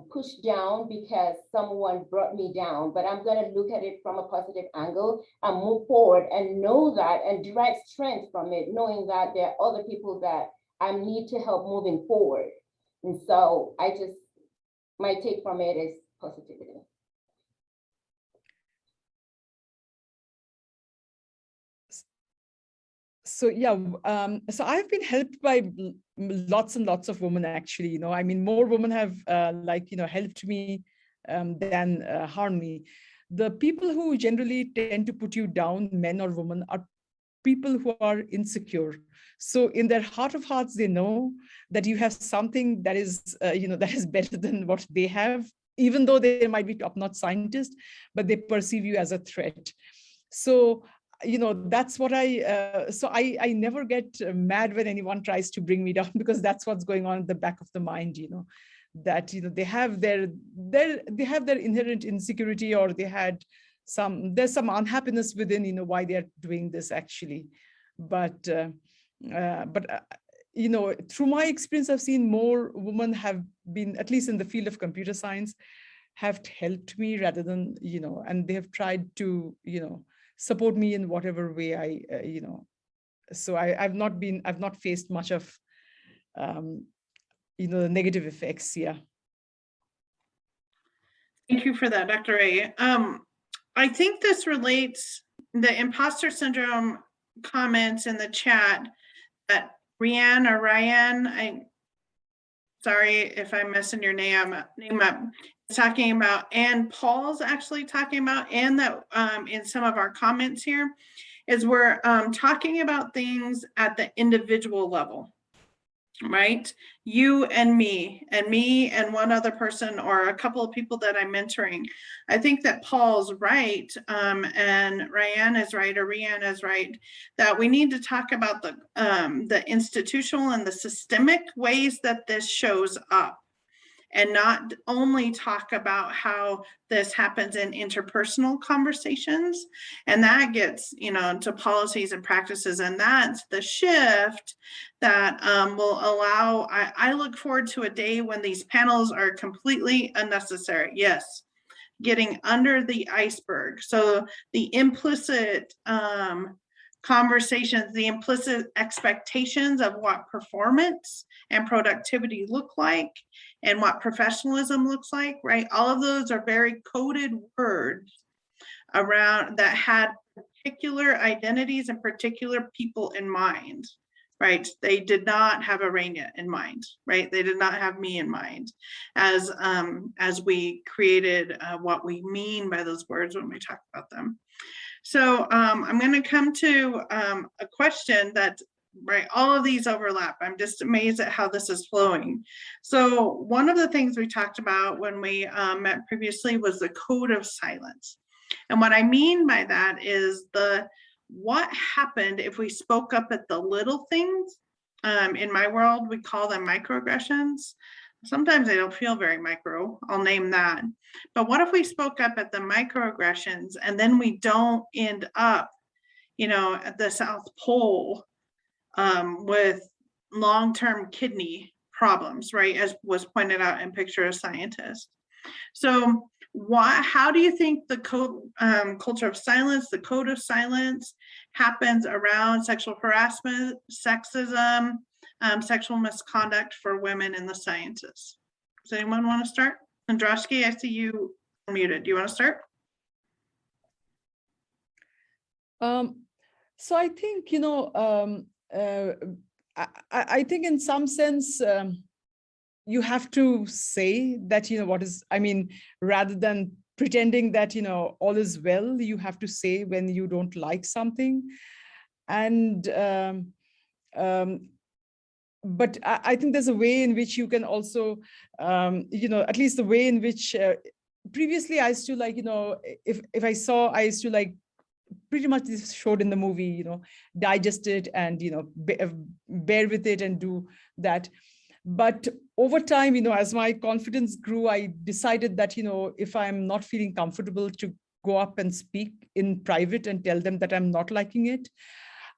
pushed down because someone brought me down, but I'm going to look at it from a positive angle and move forward and know that and derive strength from it, knowing that there are other people that I need to help moving forward. And so my take from it is positivity. So yeah, so I've been helped by lots and lots of women, actually. You know, I mean, more women have helped me than harmed me. The people who generally tend to put you down, men or women, are people who are insecure. So in their heart of hearts, they know that you have something that is, that is better than what they have, even though they might be top-notch scientists, but they perceive you as a threat. So that's what I never get mad when anyone tries to bring me down, because that's what's going on at the back of the mind, that they have their inherent insecurity, or there's some unhappiness within, why they're doing this actually. But through my experience, I've seen more women have been, at least in the field of computer science, have helped me rather than, and they have tried to, support me in whatever way I, so I've not faced much of, the negative effects. Yeah. Thank you for that, Dr. A. I think this relates, the imposter syndrome comments in the chat that Ryan, sorry if I'm messing your name up, talking about, and Paul's actually talking about, and that in some of our comments here, is we're talking about things at the individual level, right? You and me and one other person or a couple of people that I'm mentoring. I think that Paul's right, and Ryan is right, that we need to talk about the institutional and the systemic ways that this shows up, and not only talk about how this happens in interpersonal conversations. And that gets, to policies and practices. And that's the shift that will allow, I look forward to a day when these panels are completely unnecessary. Yes, getting under the iceberg. So the implicit conversations, the implicit expectations of what performance and productivity look like and what professionalism looks like, right? All of those are very coded words around that had particular identities and particular people in mind, right? They did not have Arania in mind, right? They did not have me in mind as we created what we mean by those words when we talk about them. So I'm going to come to a question that, right, all of these overlap. I'm just amazed at how this is flowing. So one of the things we talked about when we met previously was the code of silence. And what I mean by that is what happened if we spoke up at the little things. In my world, we call them microaggressions. Sometimes they don't feel very micro, I'll name that. But what if we spoke up at the microaggressions and then we don't end up, at the South Pole with long-term kidney problems, right? As was pointed out in Picture of Scientist. So how do you think the culture of silence, the code of silence happens around sexual harassment, sexism, sexual misconduct for women in the sciences? Does anyone want to start? Androshki, I see you unmuted. Do you want to start? So I think, I think in some sense, you have to say that, rather than pretending that, all is well, you have to say when you don't like something. And, but I think there's a way in which you can also, at least the way in which previously I used to if I saw, I used to pretty much this showed in the movie, digest it and, bear with it and do that. But over time, as my confidence grew, I decided that, if I'm not feeling comfortable to go up and speak in private and tell them that I'm not liking it,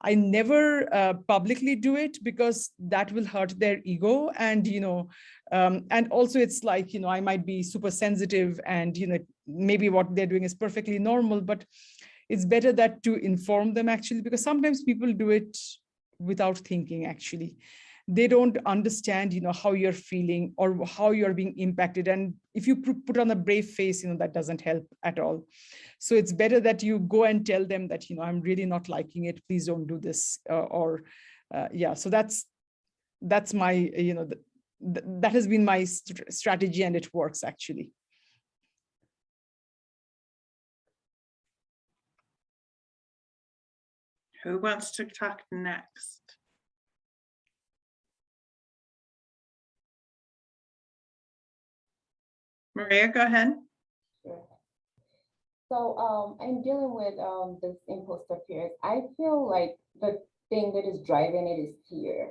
I never publicly do it, because that will hurt their ego. And, and also it's I might be super sensitive and, maybe what they're doing is perfectly normal, but it's better that to inform them actually, because sometimes people do it without thinking actually. They don't understand, how you're feeling or how you're being impacted. And if you put on a brave face, that doesn't help at all. So it's better that you go and tell them that, I'm really not liking it. Please don't do this. Yeah, so that's my, that has been my strategy, and it works actually. Who wants to talk next? Maria, go ahead. Sure. So I'm dealing with this imposter fears. I feel like the thing that is driving it is fear.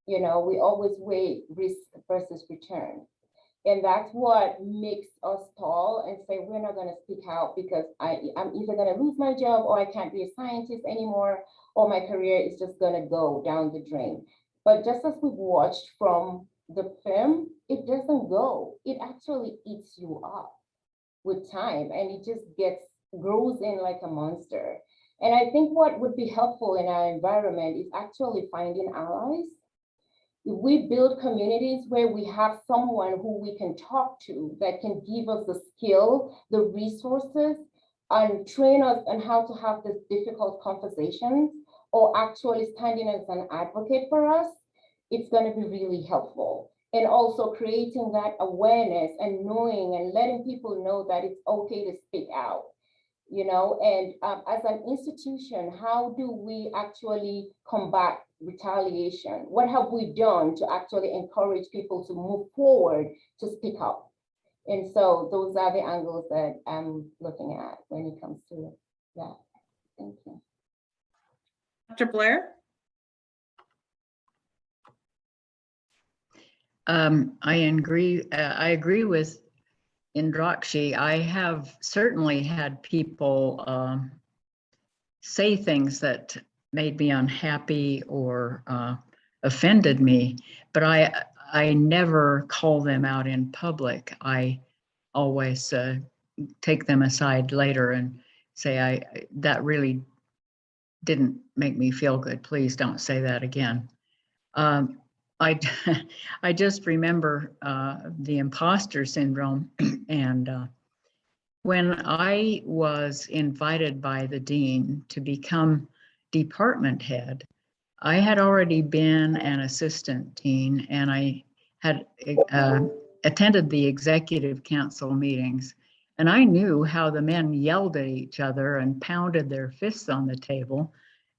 We always weigh risk versus return. And that's what makes us stall and say, we're not going to speak out because I'm either going to lose my job, or I can't be a scientist anymore, or my career is just going to go down the drain. But just as we've watched from the film, it doesn't go. It actually eats you up with time, and it just grows in like a monster. And I think what would be helpful in our environment is actually finding allies. If we build communities where we have someone who we can talk to that can give us the skill, the resources, and train us on how to have these difficult conversations, or actually standing as an advocate for us, it's going to be really helpful. And also creating that awareness and knowing and letting people know that it's okay to speak out. And as an institution, how do we actually combat retaliation? What have we done to actually encourage people to move forward to speak up? And so those are the angles that I'm looking at when it comes to that. Thank you. Dr. Blair? I agree with Indrakshi. I have certainly had people say things that made me unhappy or offended me, but I never call them out in public. I always take them aside later and say, that really didn't make me feel good. Please don't say that again. I just remember the imposter syndrome. And when I was invited by the dean to become department head, I had already been an assistant dean, and I had attended the executive council meetings. And I knew how the men yelled at each other and pounded their fists on the table.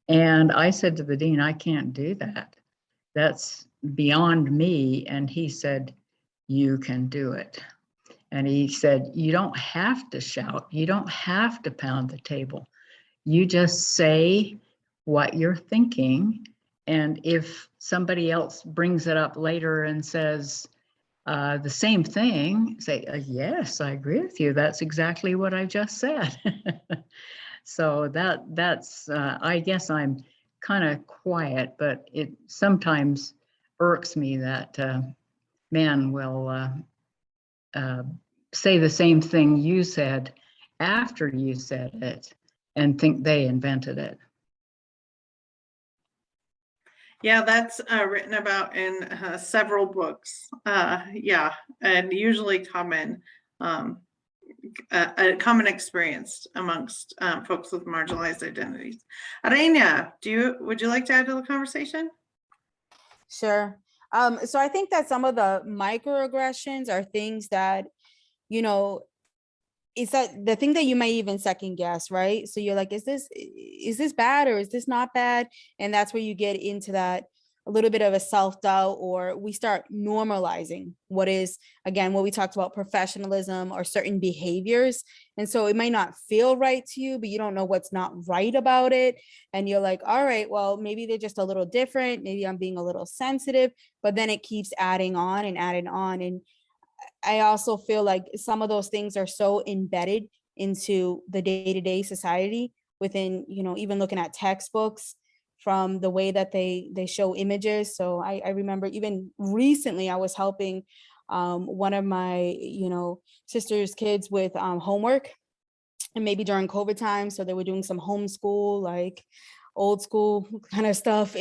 And I said to the dean, I can't do that. That's beyond me. And he said, you can do it. And he said, you don't have to shout. You don't have to pound the table. You just say what you're thinking. And if somebody else brings it up later and says the same thing, say, yes, I agree with you. That's exactly what I just said. So that's I guess I'm kind of quiet, but it sometimes irks me that men will say the same thing you said after you said it and think they invented it. Yeah, that's written about in several books. Yeah, and usually a common experience amongst folks with marginalized identities. Arena, would you like to add to the conversation? Sure. So I think that some of the microaggressions are things that, it's that the thing that you might even second guess, right? So you're like, is this bad or is this not bad? And that's where you get into that a little bit of a self-doubt, or we start normalizing what is, again, what we talked about, professionalism or certain behaviors. And so it might not feel right to you, but you don't know what's not right about it. And you're like, all right, well, maybe they're just a little different. Maybe I'm being a little sensitive, but then it keeps adding on and adding on. And I also feel like some of those things are so embedded into the day-to-day society within, even looking at textbooks, from the way that they show images. So I remember even recently I was helping one of my, sister's kids with homework, and maybe during COVID time. So they were doing some homeschool, like old school kind of stuff.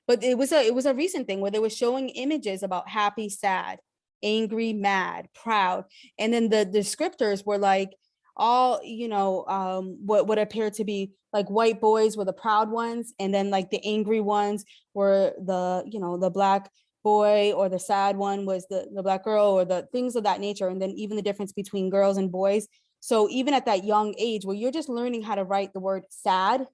But it was a recent thing where they were showing images about happy, sad, angry, mad, proud. And then the descriptors were like all, what appeared to be like white boys were the proud ones. And then like the angry ones were the black boy, or the sad one was the black girl, or the things of that nature. And then even the difference between girls and boys. So even at that young age where you're just learning how to write the word sad,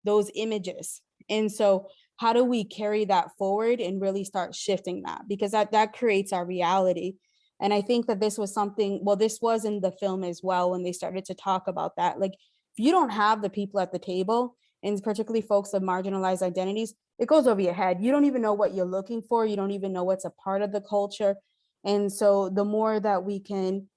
those images. And so how do we carry that forward and really start shifting that? Because that creates our reality. And I think that this was something, well, this was in the film as well, when they started to talk about that. Like, if you don't have the people at the table, and particularly folks of marginalized identities, it goes over your head. You don't even know what you're looking for. You don't even know what's a part of the culture. And so the more that we can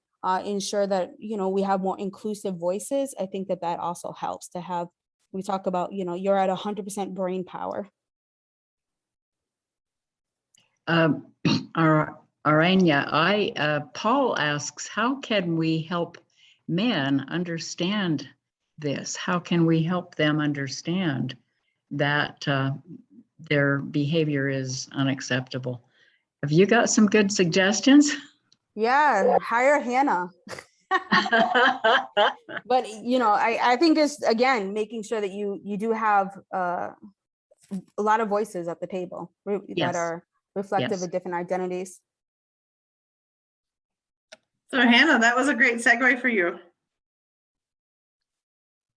ensure that, we have more inclusive voices, I think that also helps to have, we talk about, you're at 100% brain power. Aranya, Paul asks, how can we help men understand this? How can we help them understand that their behavior is unacceptable? Have you got some good suggestions? Yeah, hire Hannah. But I think just again making sure that you do have a lot of voices at the table that are reflective Yes. of different identities. So Hannah, that was a great segue for you.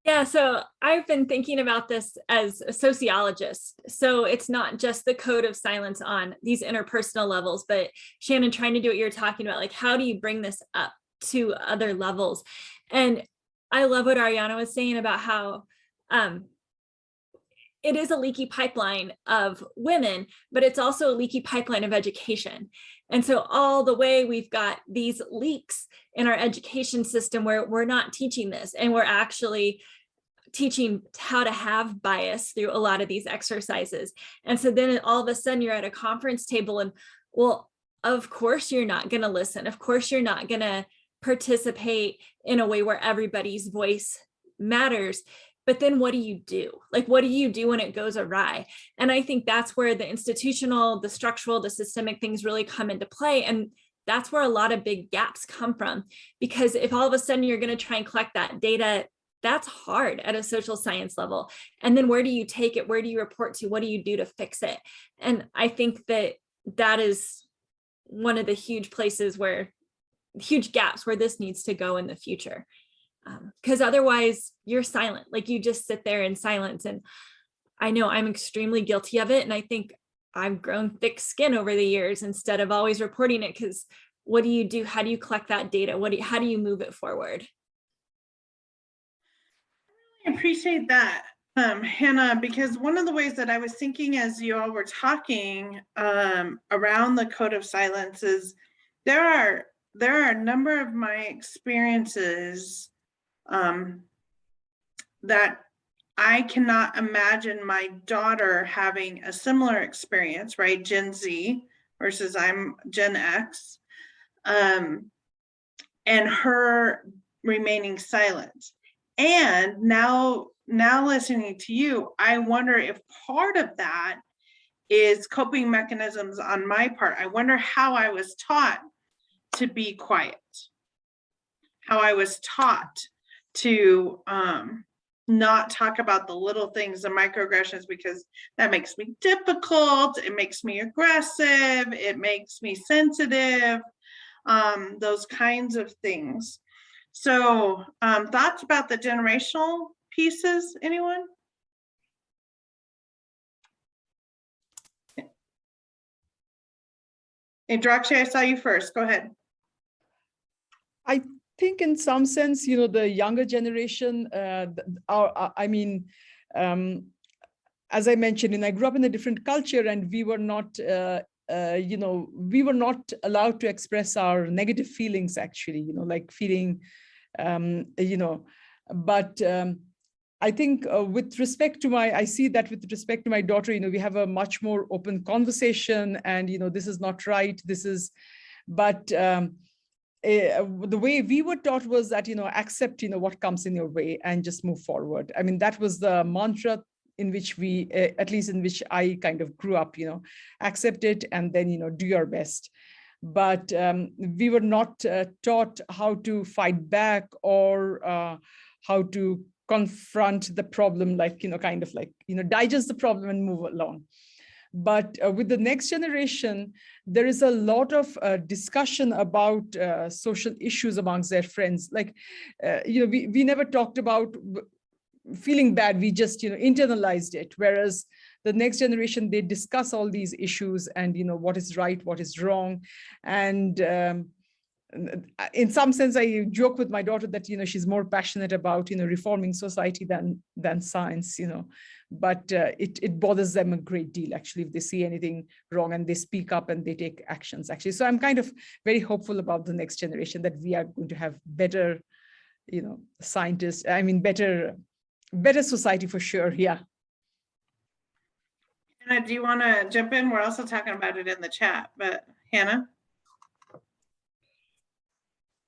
Yeah, so I've been thinking about this as a sociologist. So it's not just the code of silence on these interpersonal levels, but Shannon, trying to do what you're talking about, like how do you bring this up to other levels? And I love what Ariana was saying about how it is a leaky pipeline of women, but it's also a leaky pipeline of education. And so all the way we've got these leaks in our education system where we're not teaching this, and we're actually teaching how to have bias through a lot of these exercises. And so then all of a sudden you're at a conference table and, well, of course you're not going to listen. Of course you're not going to participate in a way where everybody's voice matters. But then what do you do? Like, what do you do when it goes awry? And I think that's where the institutional, the structural, the systemic things really come into play. And that's where a lot of big gaps come from. Because if all of a sudden you're going to try and collect that data, that's hard at a social science level. And then where do you take it? Where do you report to? What do you do to fix it? And I think that that is one of the huge places where, huge gaps where this needs to go in the future. Because otherwise you're silent, like you just sit there in silence. And I know I'm extremely guilty of it. And I think I've grown thick skin over the years instead of always reporting it. Because what do you do? How do you collect that data? How do you move it forward? I appreciate that, Hannah, because one of the ways that I was thinking as you all were talking around the code of silence is there are a number of my experiences that I cannot imagine my daughter having a similar experience, right? Gen Z versus I'm Gen X, and her remaining silent. And now listening to you, I wonder if part of that is coping mechanisms on my part. I wonder how I was taught to be quiet, how I was taught to not talk about the little things, the microaggressions, because that makes me difficult, it makes me aggressive, it makes me sensitive, those kinds of things. So thoughts about the generational pieces, anyone? Hey, Drakshay, I saw you first, go ahead. I think in some sense, the younger generation, as I mentioned, I grew up in a different culture, and we were not, we were not allowed to express our negative feelings, actually, like feeling, but I think with respect to I see that with respect to my daughter, we have a much more open conversation, and, this is not right, but the way we were taught was that, accept, what comes in your way and just move forward. I mean, that was the mantra in which we, at least in which I kind of grew up, accept it and then, do your best. But we were not taught how to fight back or how to confront the problem, like, kind of like, digest the problem and move along. But with the next generation, there is a lot of discussion about social issues amongst their friends. Like, we never talked about feeling bad. We just, internalized it. Whereas the next generation, they discuss all these issues and, what is right, what is wrong. And in some sense, I joke with my daughter that, she's more passionate about, reforming society than science, but it bothers them a great deal, actually, if they see anything wrong, and they speak up and they take actions, actually. So I'm kind of very hopeful about the next generation, that we are going to have better, scientists, better society for sure. Yeah. Hannah, do you want to jump in? We're also talking about it in the chat, but Hannah?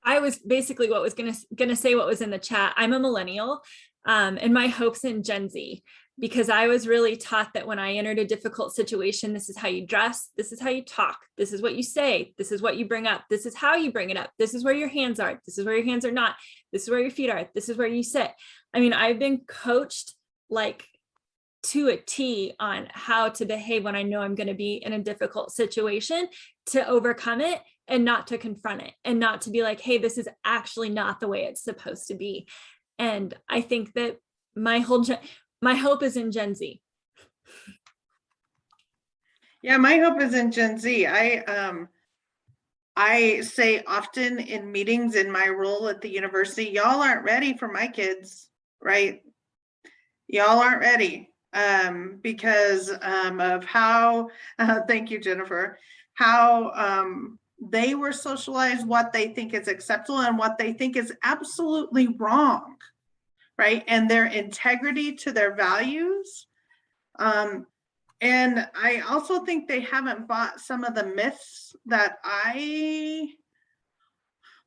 I was basically what was gonna say what was in the chat. I'm a millennial, and my hope's in Gen Z, because I was really taught that when I entered a difficult situation, this is how you dress, this is how you talk, this is what you say, this is what you bring up, this is how you bring it up, this is where your hands are, this is where your hands are not, this is where your feet are, this is where you sit. I mean, I've been coached like to a T on how to behave when I know I'm going to be in a difficult situation, to overcome it and not to confront it, and not to be like, hey, this is actually not the way it's supposed to be. And I think that my hope is in Gen Z. Yeah, my hope is in Gen Z. I say often in meetings in my role at the university, y'all aren't ready for my kids, right? Y'all aren't ready because of how, thank you, Jennifer, how they were socialized, what they think is acceptable and what they think is absolutely wrong, right? And their integrity to their values. And I also think they haven't bought some of the myths that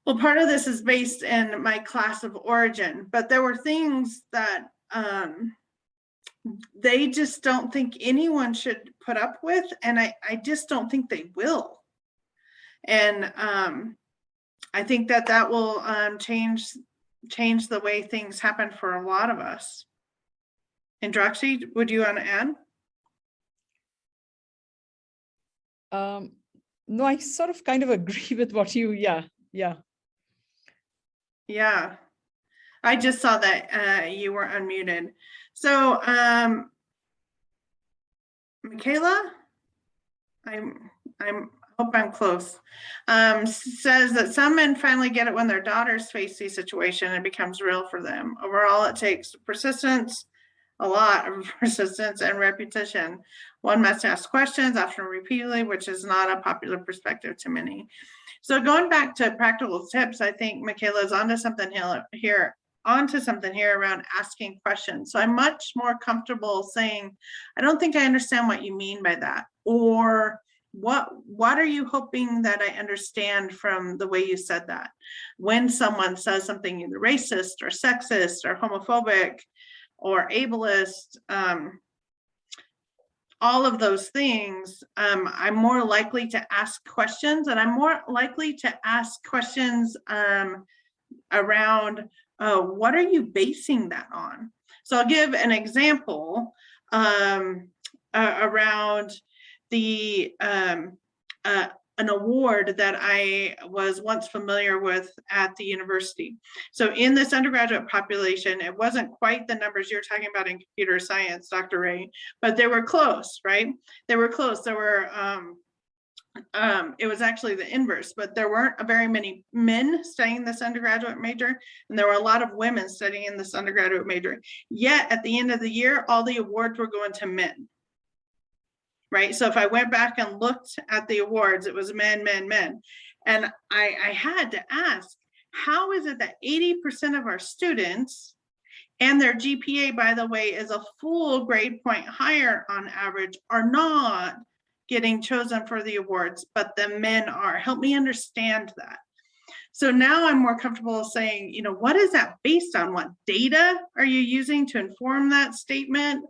well, part of this is based in my class of origin, but there were things that they just don't think anyone should put up with, and I just don't think they will. And I think that will change the way things happen for a lot of us. And Droxy, would you want to add? No, I sort of kind of agree with what you, yeah. I just saw that you were unmuted. So, Michaela, I hope I'm close. Says that some men finally get it when their daughters face the situation and it becomes real for them. Overall, it takes persistence, a lot of persistence and repetition. One must ask questions, often repeatedly, which is not a popular perspective to many. So going back to practical tips, I think Michaela's onto something here around asking questions. So I'm much more comfortable saying, I don't think I understand what you mean by that. Or what are you hoping that I understand from the way you said that? When someone says something either racist or sexist or homophobic or ableist, all of those things, I'm more likely to ask questions, and I'm more likely to ask questions around what are you basing that on? So I'll give an example around the an award that I was once familiar with at the university. So in this undergraduate population, it wasn't quite the numbers you're talking about in computer science, Dr. Ray, but they were close, right? They were close. There were, it was actually the inverse, but there weren't very many men studying this undergraduate major, and there were a lot of women studying in this undergraduate major. Yet at the end of the year, all the awards were going to men. Right. So if I went back and looked at the awards, it was men, men, men. And I had to ask, how is it that 80% of our students and their GPA, by the way, is a full grade point higher on average, are not getting chosen for the awards, but the men are? Help me understand that. So now I'm more comfortable saying, you know, what is that based on? What data are you using to inform that statement,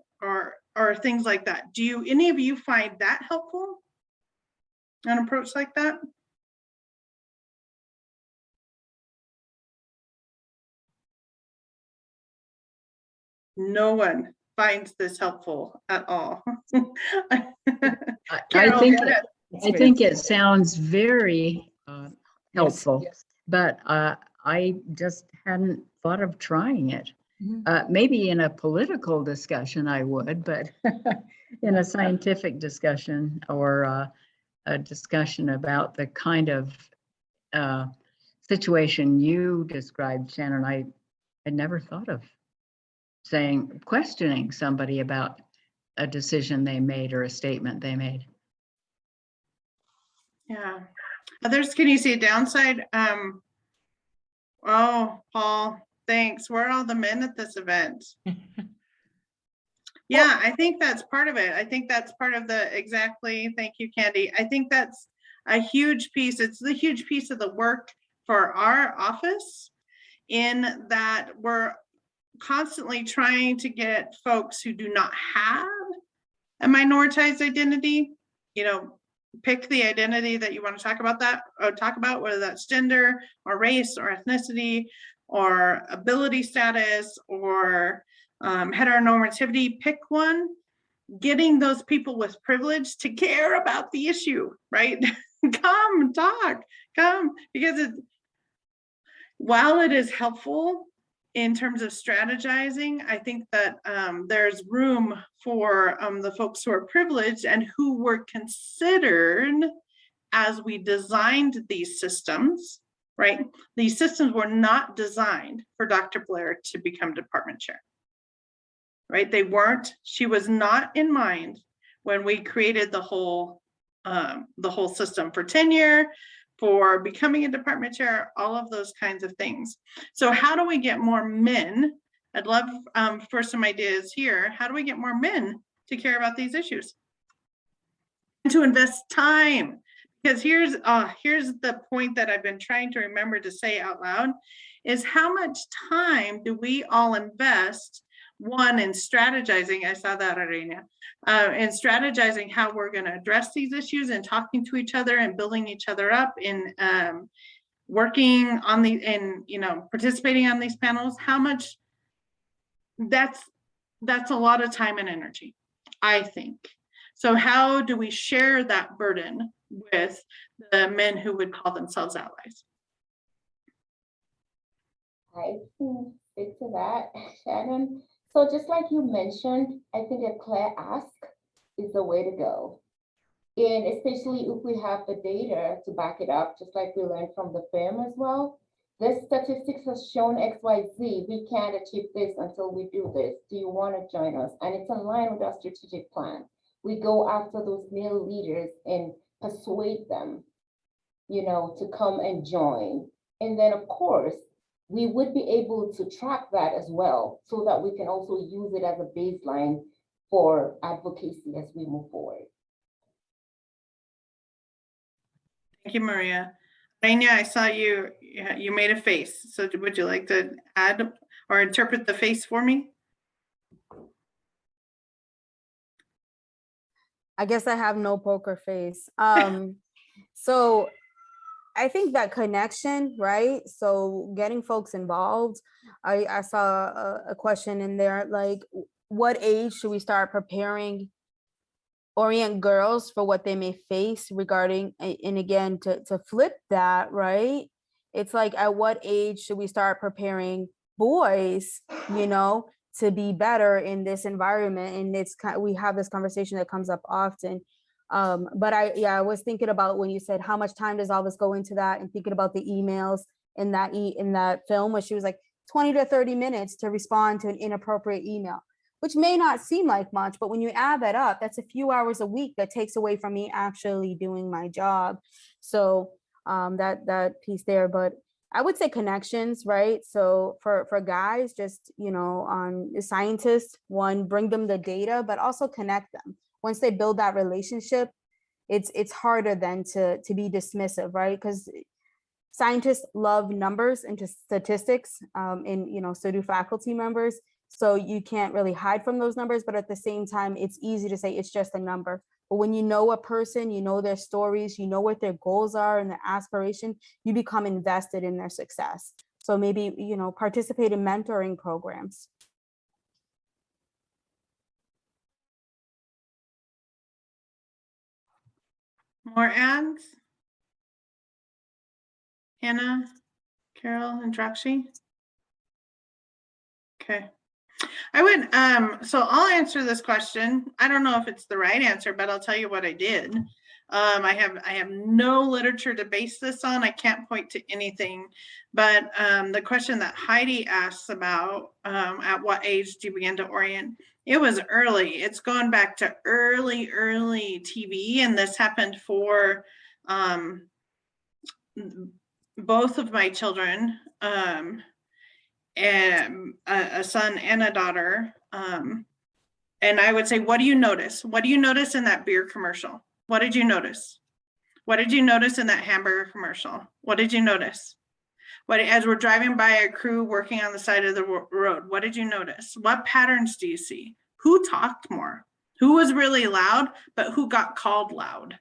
or things like that? Do any of you find that helpful? An approach like that? No one finds this helpful at all. I think it sounds very helpful, yes. But I just hadn't thought of trying it. Maybe in a political discussion I would, but in a scientific discussion or a discussion about the kind of situation you described, Shannon, I had never thought of questioning somebody about a decision they made or a statement they made. Yeah. Others, can you see a downside? Oh, Paul. Thanks. Where are all the men at this event? Yeah, I think that's part of it. I think that's part of the, exactly. Thank you, Candy. I think that's a huge piece. It's the huge piece of the work for our office, in that we're constantly trying to get folks who do not have a minoritized identity, you know, pick the identity that you want to talk about, whether that's gender or race or ethnicity or ability status or heteronormativity, pick one. Getting those people with privilege to care about the issue, right? Come talk, come, because while it is helpful in terms of strategizing, I think that there's room for the folks who are privileged and who were considered as we designed these systems, right? These systems were not designed for Dr. Blair to become department chair, right? They weren't. She was not in mind when we created the whole system for tenure, for becoming a department chair, all of those kinds of things. So how do we get more men? I'd love for some ideas here. How do we get more men to care about these issues? And to invest time. Because here's the point that I've been trying to remember to say out loud, is how much time do we all invest, one, in strategizing, I saw that, Arena, in strategizing how we're going to address these issues and talking to each other and building each other up in working on participating on these panels. How much, that's a lot of time and energy, I think. So how do we share that burden with the men who would call themselves allies? I can speak to that, Shannon. So just like you mentioned, I think a clear ask is the way to go. And especially if we have the data to back it up, just like we learned from the film as well. This statistics has shown XYZ, we can't achieve this until we do this. Do you want to join us? And it's in line with our strategic plan. We go after those male leaders and persuade them, to come and join. And then of course, we would be able to track that as well, so that we can also use it as a baseline for advocacy as we move forward. Thank you, Maria. Raina, I saw you made a face. So would you like to add or interpret the face for me? I guess I have no poker face. So I think that connection, right? So getting folks involved. I saw a question in there, like, what age should we start orient girls for what they may face regarding, and again, to flip that, right? It's like, at what age should we start preparing boys, to be better in this environment? And we have this conversation that comes up often. But I was thinking about when you said how much time does all this go into that, and thinking about the emails in that film where she was like 20 to 30 minutes to respond to an inappropriate email, which may not seem like much, but when you add that up, that's a few hours a week that takes away from me actually doing my job. So that piece there, but I would say connections, right? So for guys, just, on scientists, one, bring them the data, but also connect them. Once they build that relationship, it's harder then to be dismissive, right? Because scientists love numbers and statistics, and so do faculty members. So you can't really hide from those numbers, but at the same time, it's easy to say it's just a number. But when you know a person, you know their stories, you know what their goals are and their aspiration, you become invested in their success. So maybe, participate in mentoring programs. More ads? Hannah, Carol, and Drakshi? Okay. I would, so I'll answer this question. I don't know if it's the right answer, but I'll tell you what I did. I have no literature to base this on. I can't point to anything, but the question that Heidi asks about, at what age do you begin to orient? It was early. It's gone back to early TV, and this happened for both of my children, and a son and a daughter. And I would say, what do you notice? What do you notice in that beer commercial? What did you notice? What did you notice in that hamburger commercial? What did you notice? As we're driving by a crew working on the side of the road, what did you notice? What patterns do you see? Who talked more? Who was really loud, but who got called loud?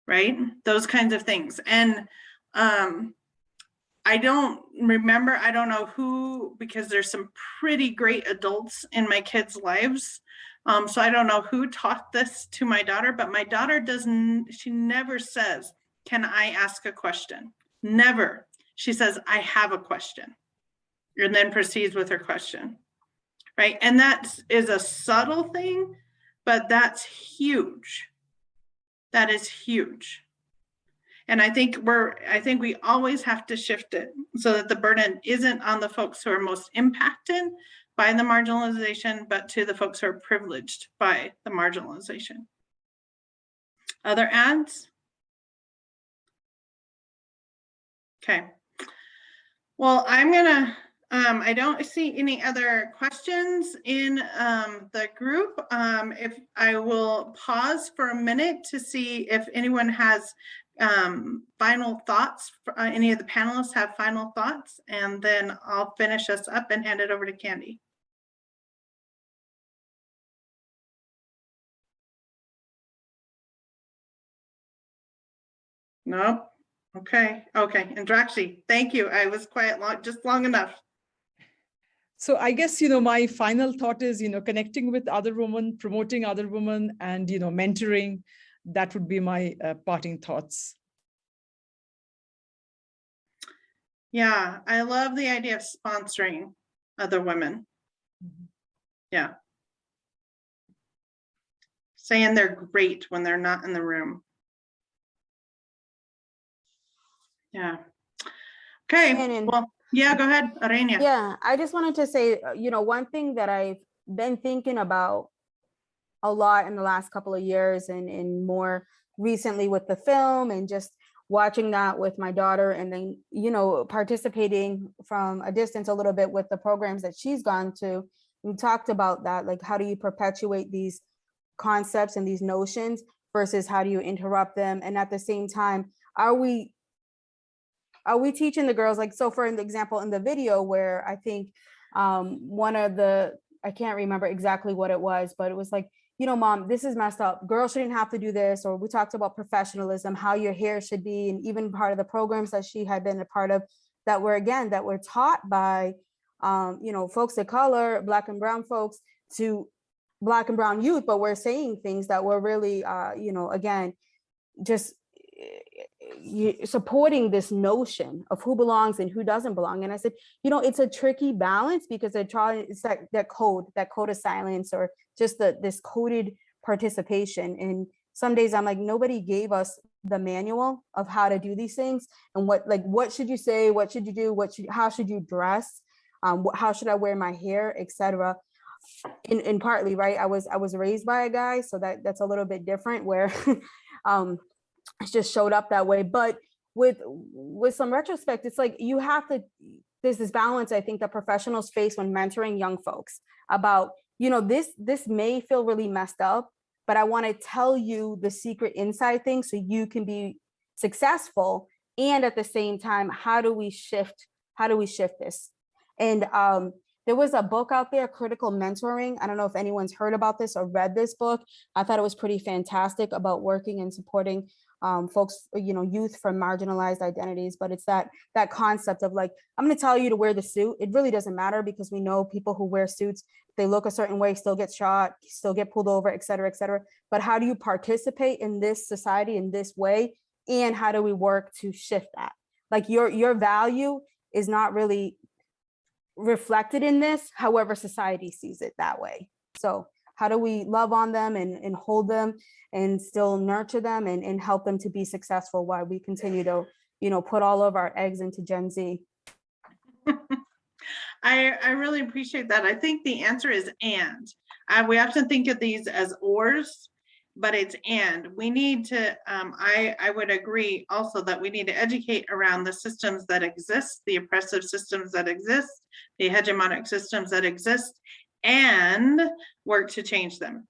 Right? Those kinds of things. And I don't remember, I don't know who, because there's some pretty great adults in my kids' lives. So I don't know who taught this to my daughter, but my daughter doesn't, she never says, can I ask a question? Never. She says, I have a question, and then proceeds with her question, right? And that is a subtle thing, but that's huge. That is huge. And I think we always have to shift it so that the burden isn't on the folks who are most impacted by the marginalization, but to the folks who are privileged by the marginalization. Other ads? Okay. Well, I'm gonna, I don't see any other questions in the group. If I will pause for a minute to see if anyone has final thoughts, any of the panelists have final thoughts, and then I'll finish us up and hand it over to Candy. Nope. Okay. And Draxi, thank you. I was quiet just long enough. So I guess, my final thought is, connecting with other women, promoting other women, and, mentoring. That would be my parting thoughts. Yeah, I love the idea of sponsoring other women. Yeah. Saying they're great when they're not in the room. Yeah. Okay. Shannon. Well, yeah, go ahead, Arenia. Yeah, I just wanted to say, one thing that I've been thinking about a lot in the last couple of years, and more recently with the film, and just watching that with my daughter, and then, participating from a distance a little bit with the programs that she's gone to. We talked about that, like, how do you perpetuate these concepts and these notions versus how do you interrupt them? And at the same time, are we teaching the girls, like, so for an example, in the video where I think one of the, I can't remember exactly what it was, but it was like, Mom, this is messed up. Girls shouldn't have to do this. Or we talked about professionalism, how your hair should be, and even part of the programs that she had been a part of that were taught by, folks of color, Black and brown folks, to Black and brown youth, but we're saying things that were really, again, just supporting this notion of who belongs and who doesn't belong. And I said, it's a tricky balance, because they're trying, it's that code of silence, or just this coded participation. And some days I'm like, nobody gave us the manual of how to do these things, and what should you say, what should you do, how should you dress, how should I wear my hair, etc. And partly, right, I was raised by a guy, so that's a little bit different, where it just showed up that way. But with some retrospect, it's like you have to, there's this balance, I think, that professionals face when mentoring young folks about, this may feel really messed up, but I want to tell you the secret inside things so you can be successful. And at the same time, how do we shift this? And there was a book out there, Critical Mentoring. I don't know if anyone's heard about this or read this book. I thought it was pretty fantastic about working and supporting folks, youth from marginalized identities. But it's that concept of, like, I'm going to tell you to wear the suit. It really doesn't matter, because we know people who wear suits, they look a certain way, still get shot, still get pulled over, et cetera, et cetera. But how do you participate in this society in this way? And how do we work to shift that? Like, your value is not really reflected in this, however society sees it that way. So how do we love on them and hold them and still nurture them and help them to be successful while we continue to, put all of our eggs into Gen Z? I really appreciate that. I think the answer is and. We often think of these as ors, but it's and. We need to, I would agree also that we need to educate around the systems that exist, the oppressive systems that exist, the hegemonic systems that exist, and work to change them,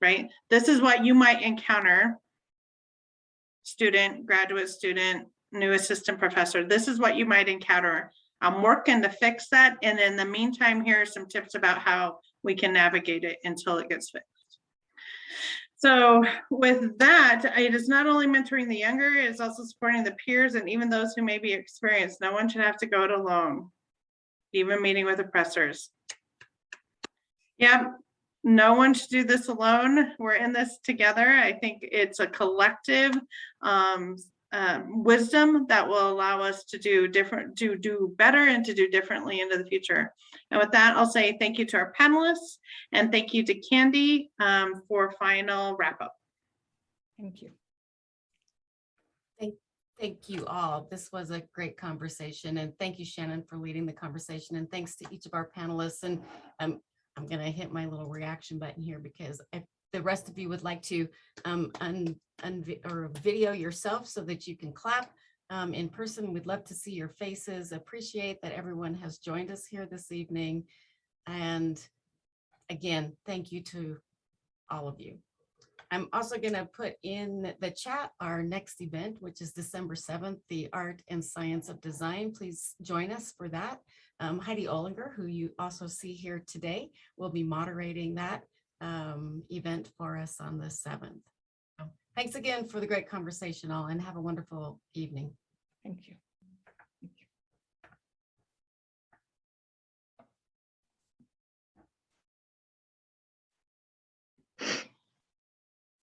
right? This is what you might encounter, student, graduate student, new assistant professor. This is what you might encounter. I'm working to fix that. And in the meantime, here are some tips about how we can navigate it until it gets fixed. So with that, it is not only mentoring the younger, it's also supporting the peers and even those who may be experienced. No one should have to go it alone, even meeting with oppressors. Yeah, no one should do this alone. We're in this together. I think it's a collective wisdom that will allow us to do better and to do differently into the future. And with that, I'll say thank you to our panelists and thank you to Candy for final wrap up. Thank you. Thank you all. This was a great conversation, and thank you, Shannon, for leading the conversation, and thanks to each of our panelists. And I'm going to hit my little reaction button here because if the rest of you would like to video yourself so that you can clap in person, we'd love to see your faces. Appreciate that everyone has joined us here this evening. And again, thank you to all of you. I'm also going to put in the chat our next event, which is December 7th, the Art and Science of Design. Please join us for that. Heidi Ollinger, who you also see here today, will be moderating that event for us on the 7th. So, thanks again for the great conversation all, and have a wonderful evening. Thank you.